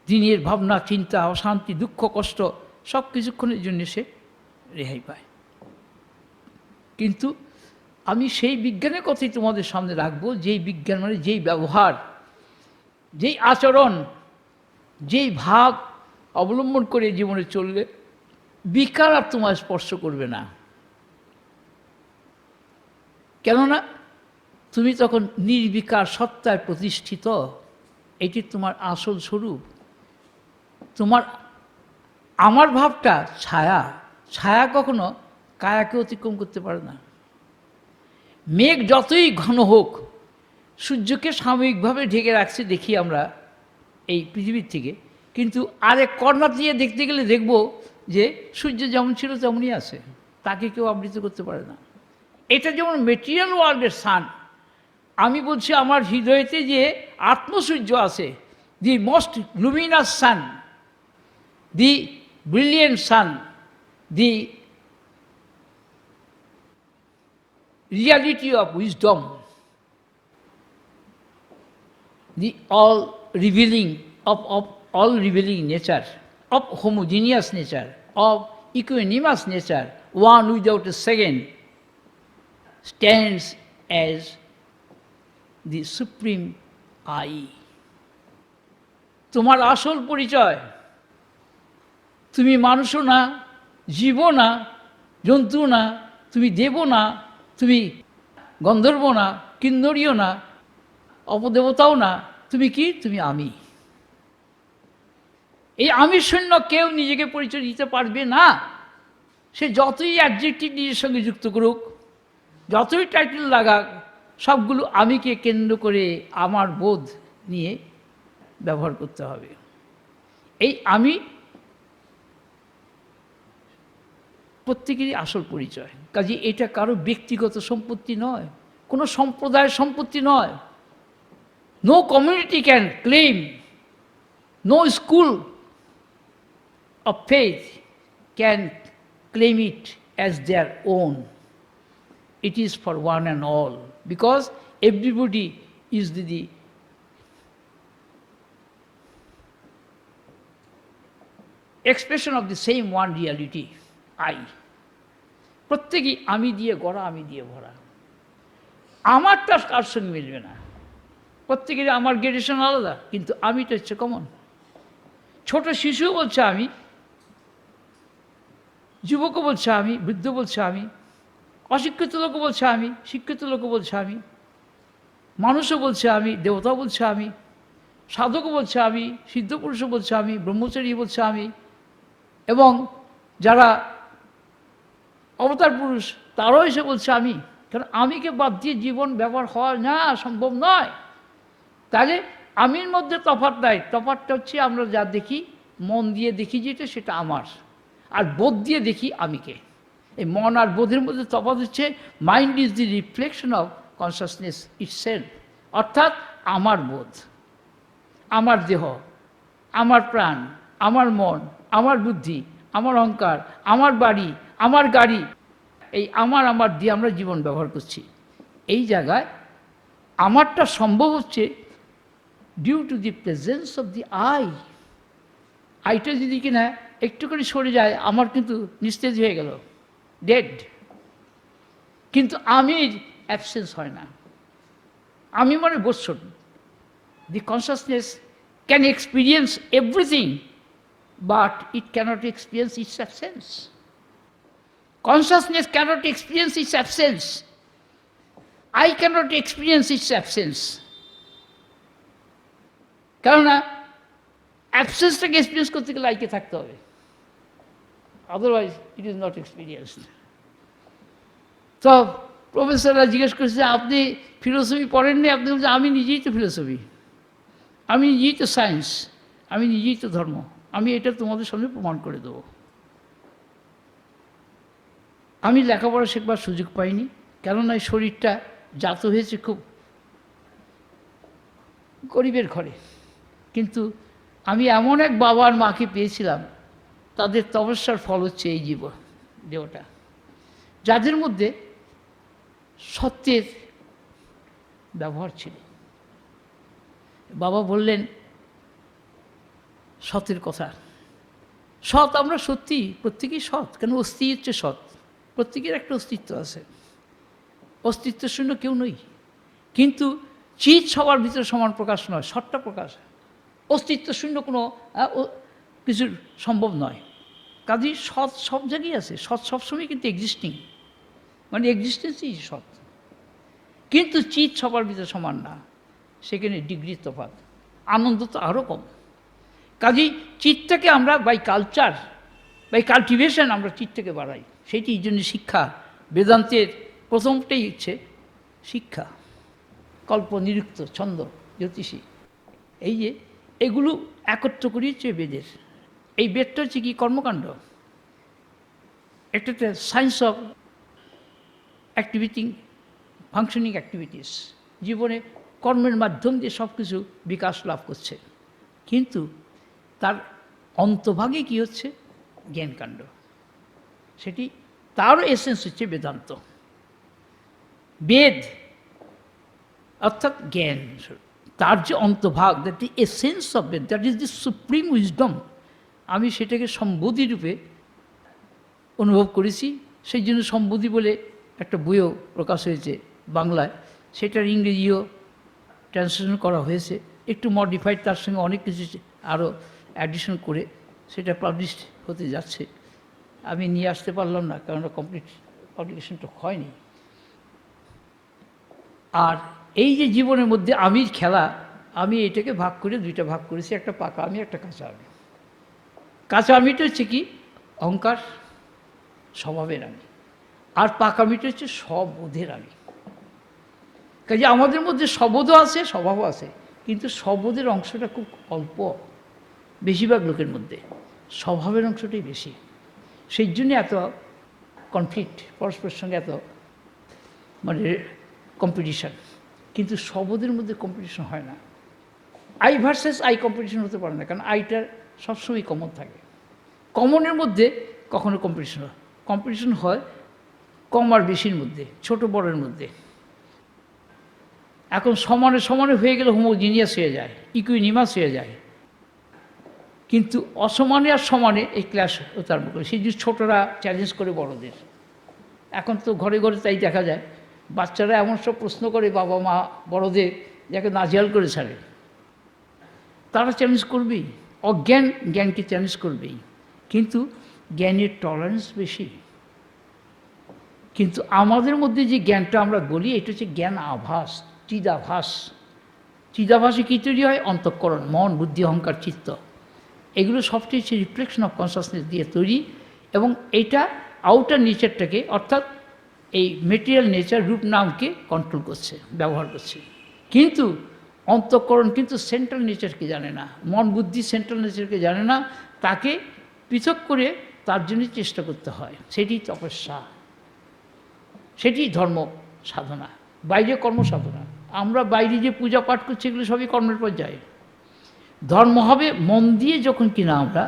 দিনের ভাবনা, চিন্তা, অশান্তি, দুঃখ, কষ্ট সব কিছুক্ষণের জন্য সে রেহাই পায়। কিন্তু আমি সেই বিজ্ঞানের কথাই তোমাদের সামনে রাখবো, যেই বিজ্ঞান মানে যেই ব্যবহার, যেই আচরণ, যেই ভাব অবলম্বন করে জীবনে চললে বিকার আর তোমার স্পর্শ করবে না। কেননা তুমি তখন নির্বিকার সত্তায় প্রতিষ্ঠিত। এটি তোমার আসল স্বরূপ। তোমার আমার ভাবটা ছায়া, ছায়া কখনো কায়াকে অতিক্রম করতে পারে না। মেঘ যতই ঘন হোক, সূর্যকে সাময়িকভাবে ঢেকে রাখছে দেখি আমরা এই পৃথিবীর থেকে, কিন্তু আরেক কর্নার দিয়ে দেখতে গেলে দেখব যে সূর্য যেমন ছিল তেমনই আছে, তাকে কেউ আবৃত করতে পারে না। এটা যেমন মেটেরিয়াল ওয়ার্ল্ডের সান, আমি বলছি আমার হৃদয়তে যে আত্মসূর্য আছে, the most luminous sun, the brilliant sun, the reality of wisdom, the all revealing of all revealing nature, of homogeneous nature, of equanimous nature, one without a second, stands as the supreme I. তোমার আসল পরিচয়, তুমি মানুষও না, জীবও না, জন্তু না, তুমি দেবও না, তুমি গন্ধর্ব না, কিন্নরীও না, অপদেবতাও না, তুমি কি? তুমি আমি। এই আমি শূন্য কেউ নিজেকে পরিচয় দিতে পারবে না। সে যতই অ্যাডজেক্টিভ নিজের সঙ্গে যুক্ত করুক, যতই টাইটেল লাগাক, সবগুলো আমিকে কেন্দ্র করে আমার বোধ নিয়ে ব্যবহার করতে হবে। এই আমি প্রত্যেকেরই আসল পরিচয়। কাজে এটা কারো ব্যক্তিগত সম্পত্তি নয়, কোনো সম্প্রদায়ের সম্পত্তি নয়। No community can claim, no school of faith can claim it as their own. It is for one and all, because everybody is the expression of the same one reality, I. প্রত্যেকেই আমি দিয়ে গড়া, আমি দিয়ে ভরা। আমারটা কার সঙ্গে মিলবে না। প্রত্যেকের আমার গ্রেডেশন আলাদা, কিন্তু আমিটা হচ্ছে কমন। ছোট শিশুও বলছে আমি, যুবকও বলছে আমি, বৃদ্ধ বলছে আমি, অশিক্ষিত লোকও বলছে আমি, শিক্ষিত লোকও বলছে আমি, মানুষও বলছে আমি, দেবতাও বলছে আমি, সাধকও বলছে আমি, সিদ্ধপুরুষও বলছে আমি, ব্রহ্মচারী বলছে আমি, এবং যারা অবতার পুরুষ তারাও এসে বলছে আমি। কারণ আমিকে বাদ দিয়ে জীবন ব্যবহার হওয়া না, সম্ভব নয়। তাহলে আমির মধ্যে তফাৎ নাই, তফাৎটা হচ্ছে আমরা যা দেখি, মন দিয়ে দেখি যেটা সেটা আমার, আর বোধ দিয়ে দেখি আমিকে। এই মন আর বোধের মধ্যে তফাৎ হচ্ছে mind is the reflection of consciousness itself, অর্থাৎ আমার বোধ, আমার দেহ, আমার প্রাণ, আমার মন, আমার বুদ্ধি, আমার অহংকার, আমার বাড়ি, আমার গাড়ি, এই আমার দিয়ে আমরা জীবন ব্যবহার করছি। এই জায়গায় আমারটা সম্ভব হচ্ছে due to the presence of the আইটা যদি কিনা একটুখানি সরে যায়, আমার কিন্তু নিস্তেজ হয়ে গেল, ডেড। কিন্তু আমির অ্যাবসেন্স হয় না। আমি মানে বৎসর, the consciousness can experience everything, but it cannot experience its absence. Consciousness cannot experience its absence. I cannot experience its absence. কেননা অ্যাবসেন্সটাকে এক্সপিরিয়েন্স করতে গেলে আইকে থাকতে হবে, otherwise it is not experienced. তো প্রফেসররা জিজ্ঞেস করছে আপনি ফিলোসফি পড়েননি? আপনি বলছেন আমি নিজেই তো ফিলোসফি, আমি নিজেই তো সায়েন্স, আমি নিজেই তো ধর্ম, আমি এটা তোমাদের সামনে প্রমাণ করে দেব। আমি লেখাপড়া শেখবার সুযোগ পাইনি, কেননা এই শরীরটা জাত হয়েছে খুব গরিবের ঘরে। কিন্তু আমি এমন এক বাবা আর মাকে পেয়েছিলাম, তাদের তপস্যার ফল হচ্ছে এই দেহটা, যাদের মধ্যে সত্যের ব্যবহার ছিল। বাবা বললেন সতের কথা, সৎ আমরা সত্যি, প্রত্যেকেই সৎ, কেন অস্তি হচ্ছে সৎ, প্রত্যেকের একটা অস্তিত্ব আছে, অস্তিত্ব শূন্য কেউ নই। কিন্তু চিৎ সবার ভিতরে সমান প্রকাশ নয়, সৎটা প্রকাশ, অস্তিত্ব শূন্য কোনো কিছু সম্ভব নয়। কাজেই সৎ সব জায়গায় আছে, সৎ সবসময় কিন্তু এক্সিস্টিং, মানে এক্সিস্টেন্সই সৎ। কিন্তু চিৎ সবার ভিতরে সমান না, সেখানে ডিগ্রির তফাৎ, আনন্দ তো আরও কম। কাজেই চিত্তকে আমরা বাই কালচার, বাই কাল্টিভেশন আমরা চিত্তকে বাড়াই। সেইটি এই জন্য শিক্ষা, বেদান্তের প্রথমটাই হচ্ছে শিক্ষা, কল্প, নিরুক্ত, ছন্দ, জ্যোতিষী, এই যে এগুলো একত্র করিয়েছে বেদের। এই বেদটা হচ্ছে কি কর্মকাণ্ড, একটা science of activity, functioning activities, জীবনে কর্মের মাধ্যম দিয়ে সব কিছু বিকাশ লাভ করছে। কিন্তু তার অন্তভাগে কি হচ্ছে জ্ঞানকাণ্ড, সেটি তারও এসেন্স হচ্ছে বেদান্ত। বেদ অর্থাৎ জ্ঞান, তার যে অন্তভাগ, that the essence of Veda, that is the supreme wisdom, আমি সেটাকে সম্বোধি রূপে অনুভব করেছি। সেই জন্য সম্বোধি বলে একটা বইও প্রকাশ হয়েছে বাংলায়, সেটার ইংরেজিও ট্রান্সলেশন করা হয়েছে, একটু মডিফাইড, তার সঙ্গে অনেক কিছু আরও অ্যাডিশন করে সেটা পাবলিশ হতে যাচ্ছে। আমি নিয়ে আসতে পারলাম না, কারণ কমপ্লিট পাবলিকেশনটা হয়নি। আর এই যে জীবনের মধ্যে আমির খেলা, আমি এটাকে ভাগ করে দুইটা ভাগ করেছি, একটা পাকা আমি, একটা কাঁচা আমি। কাঁচা আমিটা হচ্ছে কি অহংকার, স্বভাবের আমি, আর পাকা আমিটা হচ্ছে স্ববোধের আমি। কাজে আমাদের মধ্যে স্ববোধও আছে, স্বভাবও আছে, কিন্তু স্ববোধের অংশটা খুব অল্প, বেশিরভাগ লোকের মধ্যে স্বভাবের অংশটাই বেশি। সেই জন্যে এত কনফ্লিক্ট, পরস্পরের সঙ্গে এত মানে কম্পিটিশান। কিন্তু স্ববোধের মধ্যে কম্পিটিশন হয় না, আই ভার্সেস আই কম্পিটিশন হতে পারে না, কারণ আইটা সবসময় কমন থাকে। কমনের মধ্যে কখনো কম্পিটিশন হয় কম আর বেশির মধ্যে, ছোট বড়ের মধ্যে। এখন সমানে সমানে হয়ে গেলে হোমোজিনিয়াস হয়ে যায়, ইকুইনিমাস হয়ে যায়। কিন্তু অসমানে আর সমানে এই ক্লাস হতে আরম্ভ করে, সেই যে ছোটরা চ্যালেঞ্জ করে বড়দের। এখন তো ঘরে ঘরে তাই দেখা যায়, বাচ্চারা এমন সব প্রশ্ন করে বাবা মা বড়দের, যাকে নাজেহাল করে ছাড়ে। তারা চ্যালেঞ্জ করবেই, অজ্ঞান জ্ঞানকে চ্যালেঞ্জ করবেই, কিন্তু জ্ঞানের টলারেন্স বেশি। কিন্তু আমাদের মধ্যে যে জ্ঞানটা আমরা বলি, এটা হচ্ছে জ্ঞান আভাস, চিদাভাস। চিদাভাসে কী তৈরি হয়? অন্তঃকরণ, মন, বুদ্ধি, অহংকার, চিত্ত। এগুলো সবটি হচ্ছে রিফ্লেকশন অফ কনসাসনেস দিয়ে তৈরি, এবং এইটা আউটার নেচারটাকে, অর্থাৎ এই মেটেরিয়াল নেচার, রূপ নামকে কন্ট্রোল করছে, ব্যবহার করছে। কিন্তু অন্তঃকরণ কিন্তু সেন্ট্রাল নেচারকে জানে না, মন বুদ্ধি সেন্ট্রাল নেচারকে জানে না, তাকে পৃথক করে তার জন্য চেষ্টা করতে হয়। সেটি তপস্যা, সেটি ধর্ম সাধনা, বাইরে কর্ম সাধনা। আমরা বাইরে যে পূজা পাঠ করছি এগুলো সবই কর্মের পর্যায়ে। ধর্ম হবে মন দিয়ে যখন কিনা আমরা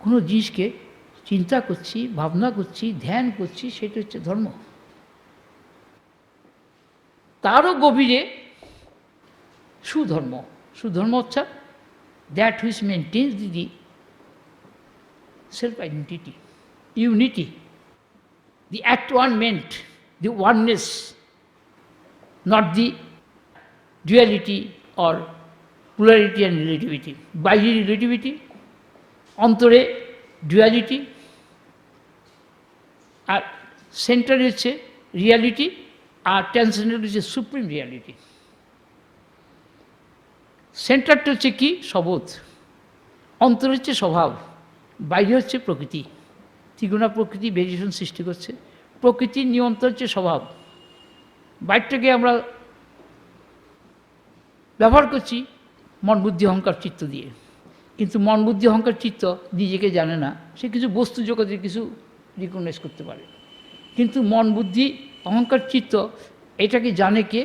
কোনো জিনিসকে চিন্তা করছি, ভাবনা করছি, ধ্যান করছি, সেটা হচ্ছে ধর্ম। তারও গভীরে সুধর্ম। সুধর্ম হচ্ছে that which maintains the self identity, unity, the at-one-ment, the oneness, not the duality or polarity and relativity. বাইরে রিলেটিভিটি, অন্তরে ডুয়ালিটি, আর সেন্টারে হচ্ছে রিয়ালিটি, আর ট্রান্সেন্ডেন্ট হচ্ছে সুপ্রিম রিয়ালিটি। সেন্টারটা হচ্ছে কি? সবোধ। অন্তর হচ্ছে স্বভাব, বাইরে হচ্ছে প্রকৃতি। ত্রিগুণা প্রকৃতি ভেরিয়েশন সৃষ্টি করছে। প্রকৃতির নিয়ন্ত্রণ হচ্ছে স্বভাব। বাইরটাকে আমরা ব্যবহার করছি মন বুদ্ধি অহংকার চিত্ত দিয়ে, কিন্তু মন বুদ্ধি অহংকার চিত্ত নিজেকে জানে না। সে কিছু বস্তু জগতের কিছু রিকগনাইজ করতে পারে, কিন্তু মন বুদ্ধি অহংকার চিত্ত এটাকে জানে কে?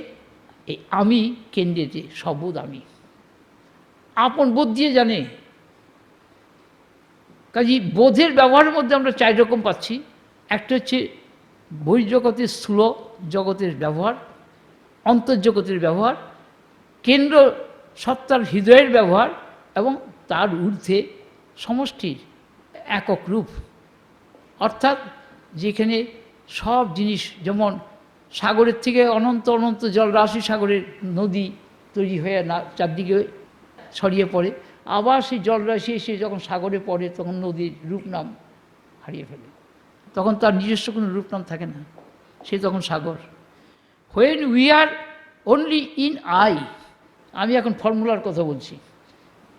এই আমি কেন্দ্রে সবোধ আমি, আপন বোধ দিয়ে জানে। কাজে বোধের ব্যবহারের মধ্যে আমরা 4 রকম পাচ্ছি। একটা হচ্ছে বহির্জগতের স্থূল জগতের ব্যবহার, অন্তর্জগতের ব্যবহার, কেন্দ্র সত্তার হৃদয়ের ব্যবহার, এবং তার ঊর্ধ্বে সমষ্টির একক রূপ। অর্থাৎ যেখানে সব জিনিস, যেমন সাগরের থেকে অনন্ত অনন্ত জলরাশি, সাগরের নদী তৈরি হয়ে না চারদিকে ছড়িয়ে পড়ে, আবার সেই জলরাশি এসে যখন সাগরে পড়ে তখন নদীর রূপ নাম হারিয়ে ফেলে, তখন তার নিজস্ব কোনো রূপ নাম থাকে না, সে তখন সাগর। When we are only in I, আমি এখন ফর্মুলার কথা বলছি,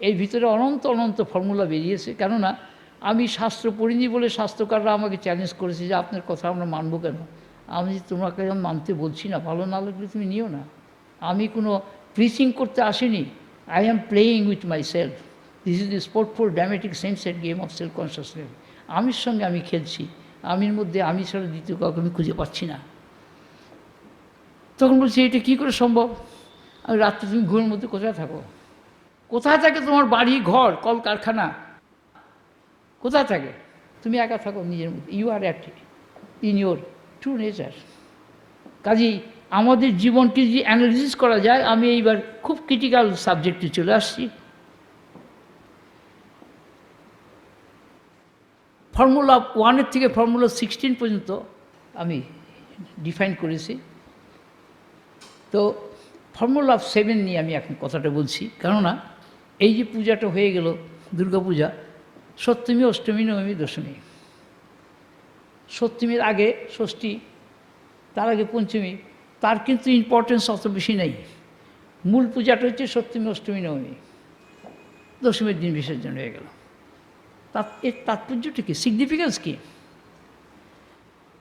এর ভিতরে অনন্ত অনন্ত ফর্মুলা বেরিয়েছে। কেননা আমি শাস্ত্র পড়িনি বলে শাস্ত্রকাররা আমাকে চ্যালেঞ্জ করেছে যে আপনার কথা আমরা মানবো কেন। আমি তোমাকে মানতে বলছি না, ভালো না লাগলে তুমি নিও না। আমি কোনো প্রিচিং করতে আসিনি। I am playing with myself. This is the sportful, dramatic, same-set game of self-consciousness. আমির সঙ্গে আমি খেলছি, আমির মধ্যে আমি ছাড়া দ্বিতীয় কাউকে আমি খুঁজে পাচ্ছি না। তখন বলছি এটা কী করে সম্ভব? আমি রাত্রে তুমি ঘুমের মধ্যে কোথায় থাকো? কোথায় থাকে তোমার বাড়ি ঘর কল কারখানা? কোথায় থাকে? তুমি একা থাকো নিজের মধ্যে। You are at in your true nature. কাজেই আমাদের জীবনকে যদি অ্যানালিসিস করা যায়, আমি এইবার খুব ক্রিটিক্যাল সাবজেক্টে চলে আসছি। ফর্মুলা 1 থেকে ফর্মুলা 16 পর্যন্ত আমি ডিফাইন করেছি। তো ফর্মুলা 7 নিয়ে আমি এখন কথাটা বলছি। কেননা এই যে পূজাটা হয়ে গেল দুর্গাপূজা, সপ্তমী, অষ্টমী, নবমী, দশমী। সপ্তমীর আগে ষষ্ঠী, তার আগে পঞ্চমী, তার কিন্তু ইম্পর্টেন্স অত বেশি নেই। মূল পূজাটা হচ্ছে সপ্তমী, অষ্টমী, নবমী, দশমীর দিন বিসর্জন হয়ে গেল। এর তাৎপর্যটা কী, সিগনিফিক্যান্স কী?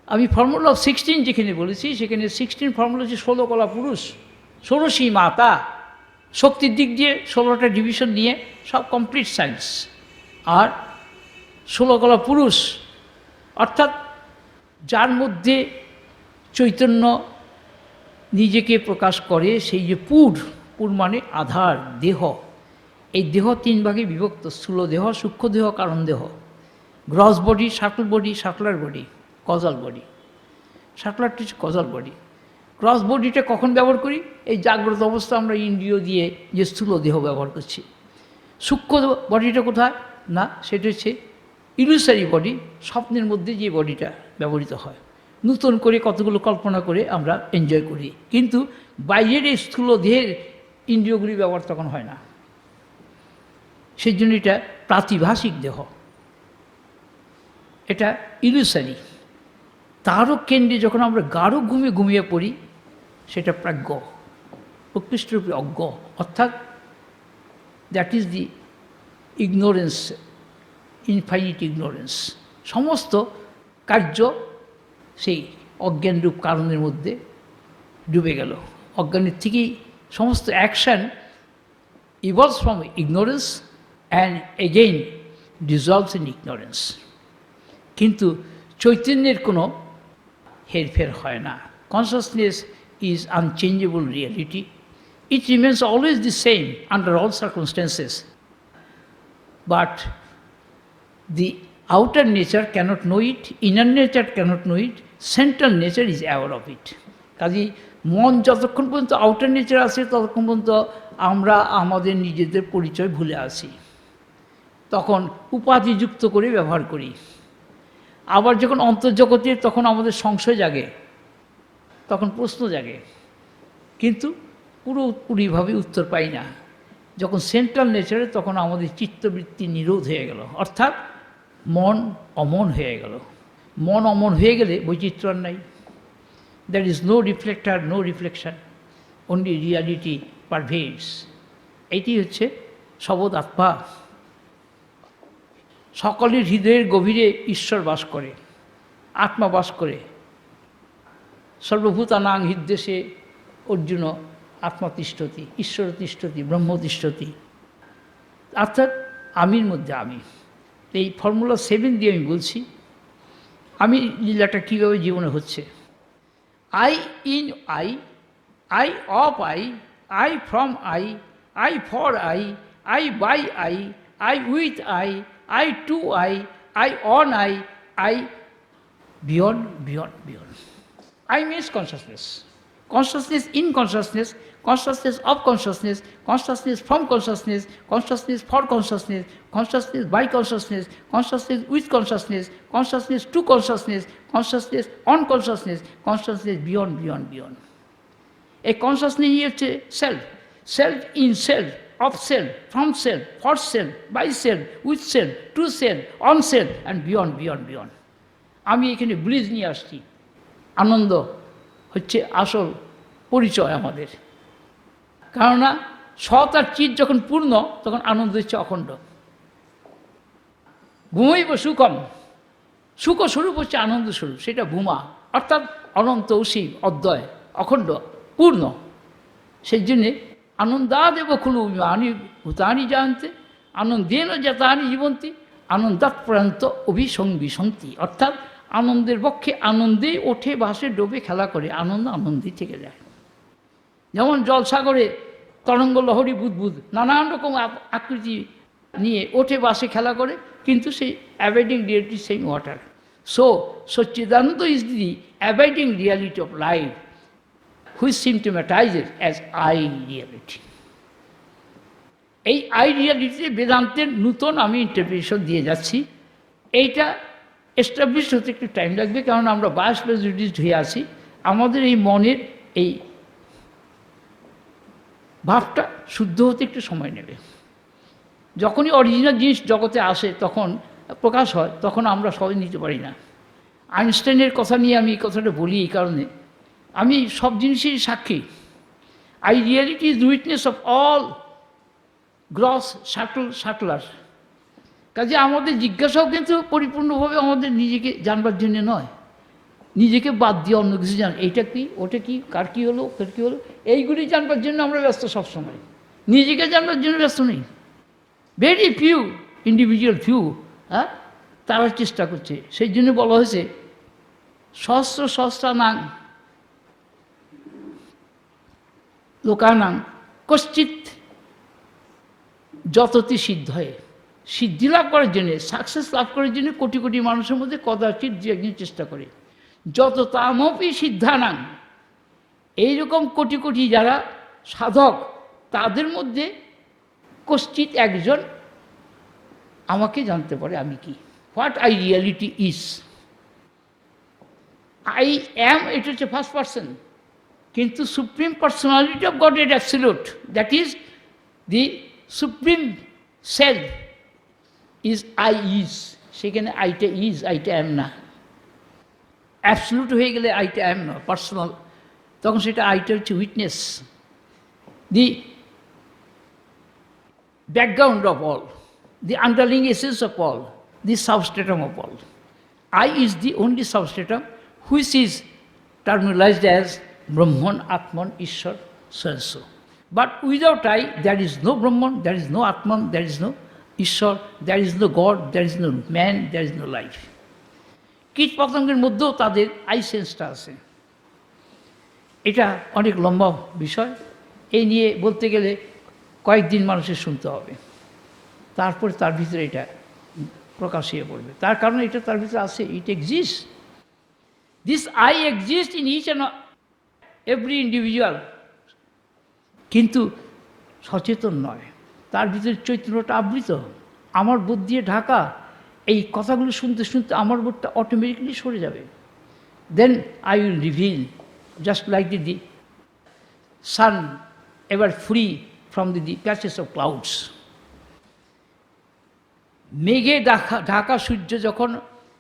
আমি ফর্মুলা অফ 16 যেখানে বলেছি, সেখানে 16 ফর্মুলা হচ্ছে 16 কলা পুরুষ, 16ই মাতা। শক্তির দিক দিয়ে 16টা ডিভিশন নিয়ে সব কমপ্লিট সায়েন্স। আর 16 কলা পুরুষ অর্থাৎ যার মধ্যে চৈতন্য নিজেকে প্রকাশ করে, সেই যে পুর মানে আধার, দেহ। এই দেহ 3 ভাগে বিভক্ত: স্থূল দেহ, সূক্ষ্ম দেহ, কারণ দেহ। Gross body, subtle body, subtler body, causal body. সাটলারটি হচ্ছে কজাল বডি। গ্রস বডিটা কখন ব্যবহার করি? এই জাগ্রত অবস্থা আমরা ইন্দ্রিয় দিয়ে যে স্থূল দেহ ব্যবহার করছি। সূক্ষ্ম বডিটা কোথায়? না, সেটা হচ্ছে ইলুসারি বডি, স্বপ্নের মধ্যে যে বডিটা ব্যবহৃত হয়। নূতন করে কতগুলো কল্পনা করে আমরা এনজয় করি, কিন্তু বাইরের এই স্থূল দেহের ইন্দ্রিয়গুলি ব্যবহার তখন হয় না। সেই জন্য এটা প্রাতিভাসিক দেহ, এটা ইলুসারি। তারও কেন্দ্রে যখন আমরা গাঢ় ঘুমিয়ে পড়ি, সেটা প্রাজ্ঞ। প্রকৃষ্টরূপে অজ্ঞ, অর্থাৎ that is the ignorance, infinite ignorance. সমস্ত কার্য সেই অজ্ঞানরূপ কারণের মধ্যে ডুবে গেল। অজ্ঞানের থেকেই সমস্ত action evolves from ignorance and again dissolves in ignorance. কিন্তু চৈতন্যের কোনো হেরফের হয় না। Consciousness is unchangeable reality. It remains always the same under all circumstances. But the outer nature cannot know it, inner nature cannot know it, central nature is aware of it. কাজেই মন যতক্ষণ পর্যন্ত outer nature আছে ততক্ষণ পর্যন্ত আমরা আমাদের নিজেদের পরিচয় ভুলে আসি, তখন উপাধিযুক্ত করে ব্যবহার করি। আবার যখন অন্তর্জগতের, তখন আমাদের সংশয় জাগে, তখন প্রশ্ন জাগে, কিন্তু পুরোপুরিভাবে উত্তর পাই না। যখন সেন্ট্রাল নেচারে, তখন আমাদের চিত্তবৃত্তি নিরোধ হয়ে গেল, অর্থাৎ মন অমন হয়ে গেল। মন অমন হয়ে গেলে বৈচিত্র্য আর নাই। There is no reflector, no reflection, only reality pervades. এটি হচ্ছে শবদ আত্মা। সকলের হৃদয়ের গভীরে ঈশ্বর বাস করে, আত্মা বাস করে। সর্বভূতানাং হৃদ্দেশে অর্জুন আত্মা তিষ্ঠতি, ঈশ্বর তিষ্ঠতি, ব্রহ্ম তিষ্ঠতি, অর্থাৎ আমির মধ্যে আমি। এই ফর্মুলা 7 দিয়ে আমি বলছি আমি লীলাটা কীভাবে জীবনে হচ্ছে। I in I of I from I for I by I with I to I on I beyond. I means consciousness. Consciousness in consciousness, consciousness of consciousness, consciousness from consciousness, consciousness for consciousness, consciousness by consciousness, consciousness with consciousness, consciousness to consciousness, consciousness on consciousness, consciousness beyond. A consciousness is self, self in self, of self, from self, for self, by self, with self, to self, on self and beyond. আমি এখানে ব্লিজ নিয়ে আসছি। আনন্দ হচ্ছে আসল পরিচয় আমাদের, কেননা সৎ আর চিৎ যখন পূর্ণ, তখন আনন্দ হচ্ছে অখণ্ড। ভূমৈব সুখম, সুখস্বরূপ হচ্ছে আনন্দ স্বরূপ, সেটা ভূমা, অর্থাৎ অনন্ত অসীম অদ্বয় অখণ্ড পূর্ণ। সেই জন্যে আনন্দাদেব খলু বিমানি ভূতানি জানতে আনন্দেন জাতানি জীবন্তী আনন্দাৎ প্রান্ত অভিসংবিশন্তি, অর্থাৎ আনন্দের পক্ষে আনন্দেই ওঠে, ভাসে, ডোবে, খেলা করে, আনন্দেই থেকে যায়। যেমন জলসাগরে তরঙ্গ লহরী বুদবুদ নানান রকম আকৃতি নিয়ে ওঠে, বাসে, খেলা করে, কিন্তু সেই abiding reality same water. So Sachchidananda is the abiding reality of life, which symptomatizes as I reality. এই আই রিয়ালিটিতে বেদান্তের নূতন আমি ইন্টারপ্রিটেশন দিয়ে যাচ্ছি। এইটা এস্টাবলিশ হতে একটু টাইম লাগবে, কারণ আমরা বায়াস প্রেজুডিসড হয়ে আছি। আমাদের এই মনের এই ভাবটা শুদ্ধ হতে একটু সময় নেবে। যখনই অরিজিনাল জিনিস জগতে আসে, তখন প্রকাশ হয়, তখন আমরা সবাই নিতে পারি না। আইনস্টাইনের কথা নিয়ে আমি এই কথাটা বলি এই কারণে, আমি সব জিনিসেরই সাক্ষী। I reality is witness of all gross subtler. কাজে আমাদের জিজ্ঞাসাও কিন্তু পরিপূর্ণভাবে আমাদের নিজেকে জানবার জন্য নয়, নিজেকে বাদ দিয়ে অন্য কিছু জান, এইটা কি, ওটা কি, কার কী হলো, কার কী হলো, এইগুলি জানবার জন্য আমরা ব্যস্ত সবসময়, নিজেকে জানবার জন্য ব্যস্ত নেই। ভেরি ফিউ ইন্ডিভিজুয়াল তারা চেষ্টা করছে। সেই জন্য বলা হয়েছে সহস্রানাং লোকানাং কশ্চিৎ যততি সিদ্ধ হয়। সিদ্ধি লাভ করার জন্যে, সাকসেস লাভ করার জন্য কোটি কোটি মানুষের মধ্যে কদাচিৎ দু একজন চেষ্টা করে। যত তামপি সিদ্ধানাং, এইরকম কোটি কোটি যারা সাধক, তাদের মধ্যে কশ্চিৎ একজন আমাকে জানতে পারে আমি কি, what I reality is. I am, এটা হচ্ছে ফার্স্ট পার্সন, কিন্তু supreme personality of god is absolute, that is the supreme self is I is. সেখানে আইটা ইজ, আইটা অ্যাম না। অ্যাবসলিউট হয়ে গেলে আইটা অ্যাম না, পার্সোনাল, তখন সেটা আইটা হচ্ছে witness. the background of all, the underlying essence of all, the substratum of all. I is the only substratum which is terminalized as Brahman, Atman, Ishwar, so and so. But without I, there is no Brahman, there is no Atman, there is no Ishwar, there is no God, there is no man, there is no life. কীট পতঙ্গের মধ্যেও তাদের I সেন্সটা আছে। এটা অনেক লম্বা বিষয়, এই নিয়ে বলতে গেলে কয়েকদিন মানুষের শুনতে হবে, তারপরে তার ভিতরে এটা প্রকাশ হয়ে পড়বে। তার কারণ এটা তার ভিতরে আছে, it exist, this I exist in each and every individual, কিন্তু সচেতন নয়, তার ভিতরে চৈতন্যটা আবৃত, আমার বোধ দিয়ে ঢাকা। এই কথাগুলো শুনতে শুনতে আমার বোধটা অটোমেটিকলি সরে যাবে। Then I will reveal, just like the sun ever free from the patches of clouds. মেঘে ঢাকা সূর্য যখন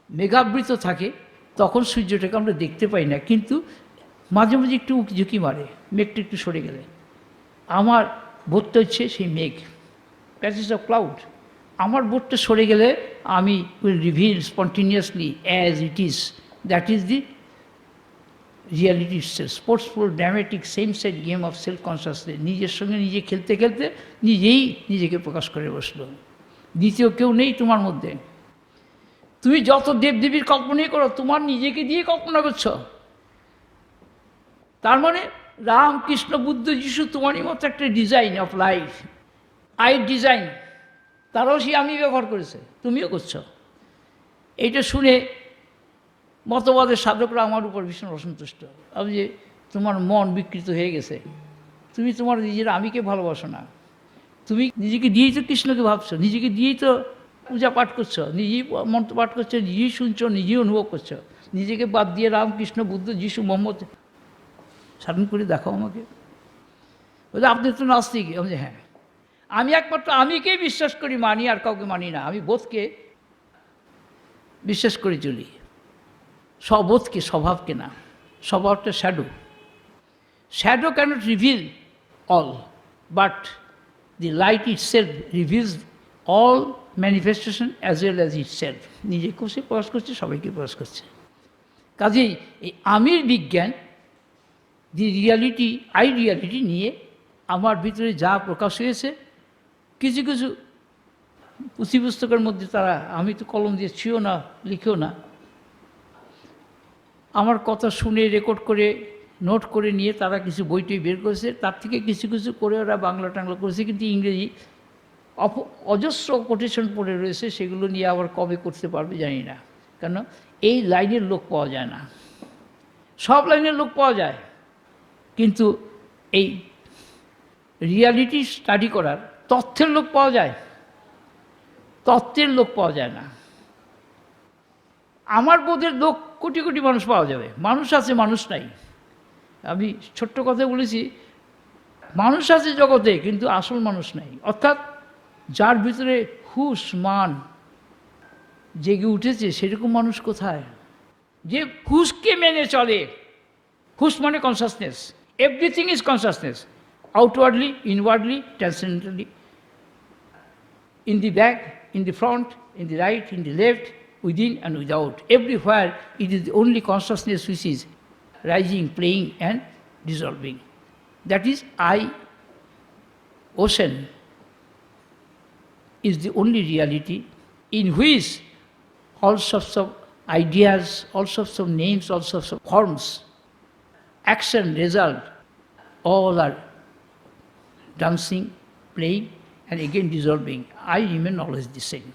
মেঘাবৃত থাকে তখন সূর্যটাকে আমরা দেখতে পাই না, কিন্তু মাঝে মাঝে একটু উঁকি মারে মেঘটা একটু সরে গেলে। আমার বোধটা হচ্ছে সেই মেঘ, প্যাচেস অফ ক্লাউড। আমার বোধটা সরে গেলে আমি will reveal spontaneously as it is, that is the reality sportsful dramatic same side game of self consciousness. নিজের সঙ্গে নিজে খেলতে খেলতে নিজেই নিজেকে প্রকাশ করে বসলো, দ্বিতীয় কেউ নেই তোমার মধ্যে। তুমি যত দেবদেবীর কল্পনাই করো, তোমার নিজেকে দিয়ে কল্পনা করছো। তার মানে রাম, কৃষ্ণ, বুদ্ধ, যিশু তোমারই মতো একটা design of life, I design, তারাও সেই আমি ব্যবহার করেছে, তুমিও করছো। এইটা শুনে মতবাদের সাধকরা আমার উপর ভীষণ অসন্তুষ্ট। আমি যে তোমার মন বিকৃত হয়ে গেছে, তুমি তোমার নিজের আমিকে ভালোবাসো না, তুমি নিজেকে দিয়েই তো কৃষ্ণকে ভাবছো, নিজেকে দিয়েই তো পূজা পাঠ করছো, নিজেই মন্ত্র পাঠ করছো, নিজেই শুনছো, নিজেই অনুভব করছো। নিজেকে বাদ দিয়ে রাম, কৃষ্ণ, বুদ্ধ, যিশু, মোহাম্মদ সাধন করে দেখাও আমাকে। বলে আপনি তো নাস্তিক। আমি হ্যাঁ, আমি একমাত্র আমিকেই বিশ্বাস করি, মানি, আর কাউকে মানি না। আমি বোধকে বিশ্বাস করে চলি, স্ববোধকে, স্বভাবকে না। স্বভাবটা shadow, shadow cannot reveal all, but the light itself reveals all manifestation as well as itself. নিজেকেও সে প্রকাশ করছে, সবাইকে প্রকাশ করছে। কাজেই এই আমির বিজ্ঞান, দি রিয়ালিটি, আই রিয়ালিটি নিয়ে আমার ভিতরে যা প্রকাশ হয়েছে, কিছু কিছু পুঁথি পুস্তকের মধ্যে তারা, আমি তো কলম দিয়ে ছিও না, লিখেও না, আমার কথা শুনে রেকর্ড করে নোট করে নিয়ে তারা কিছু বইটই বের করেছে। তার থেকে কিছু কিছু করে ওরা বাংলা টাংলা করেছে, কিন্তু ইংরেজি অজস্র কোটেশন পড়ে রয়েছে, সেগুলো নিয়ে আবার কবে করতে পারবে জানি না। কেন এই লাইনের লোক পাওয়া যায় না, সব লাইনের লোক পাওয়া যায়, কিন্তু এই রিয়ালিটি স্টাডি করার তথ্যের লোক পাওয়া যায়, তত্ত্বের লোক পাওয়া যায় না। আমার বোধের লোক কোটি কোটি মানুষ পাওয়া যাবে, মানুষ আছে, মানুষ নাই। আমি ছোট্ট কথা বলেছি, মানুষ আছে জগতে, কিন্তু আসল মানুষ নাই। অর্থাৎ যার ভিতরে হুশ মান জেগে উঠেছে, সেরকম মানুষ কোথায়? যে হুশকে মেনে চলে। হুশ মানে consciousness, everything is consciousness, outwardly, inwardly, transcendentally, in the back, in the front, in the right, in the left, within and without. Everywhere it is the only consciousness which is rising, playing and dissolving. That is I, ocean, is the only reality in which all sorts of ideas, all sorts of names, all sorts of forms, action, result, all are dancing, playing, and again dissolving. I remain always the same.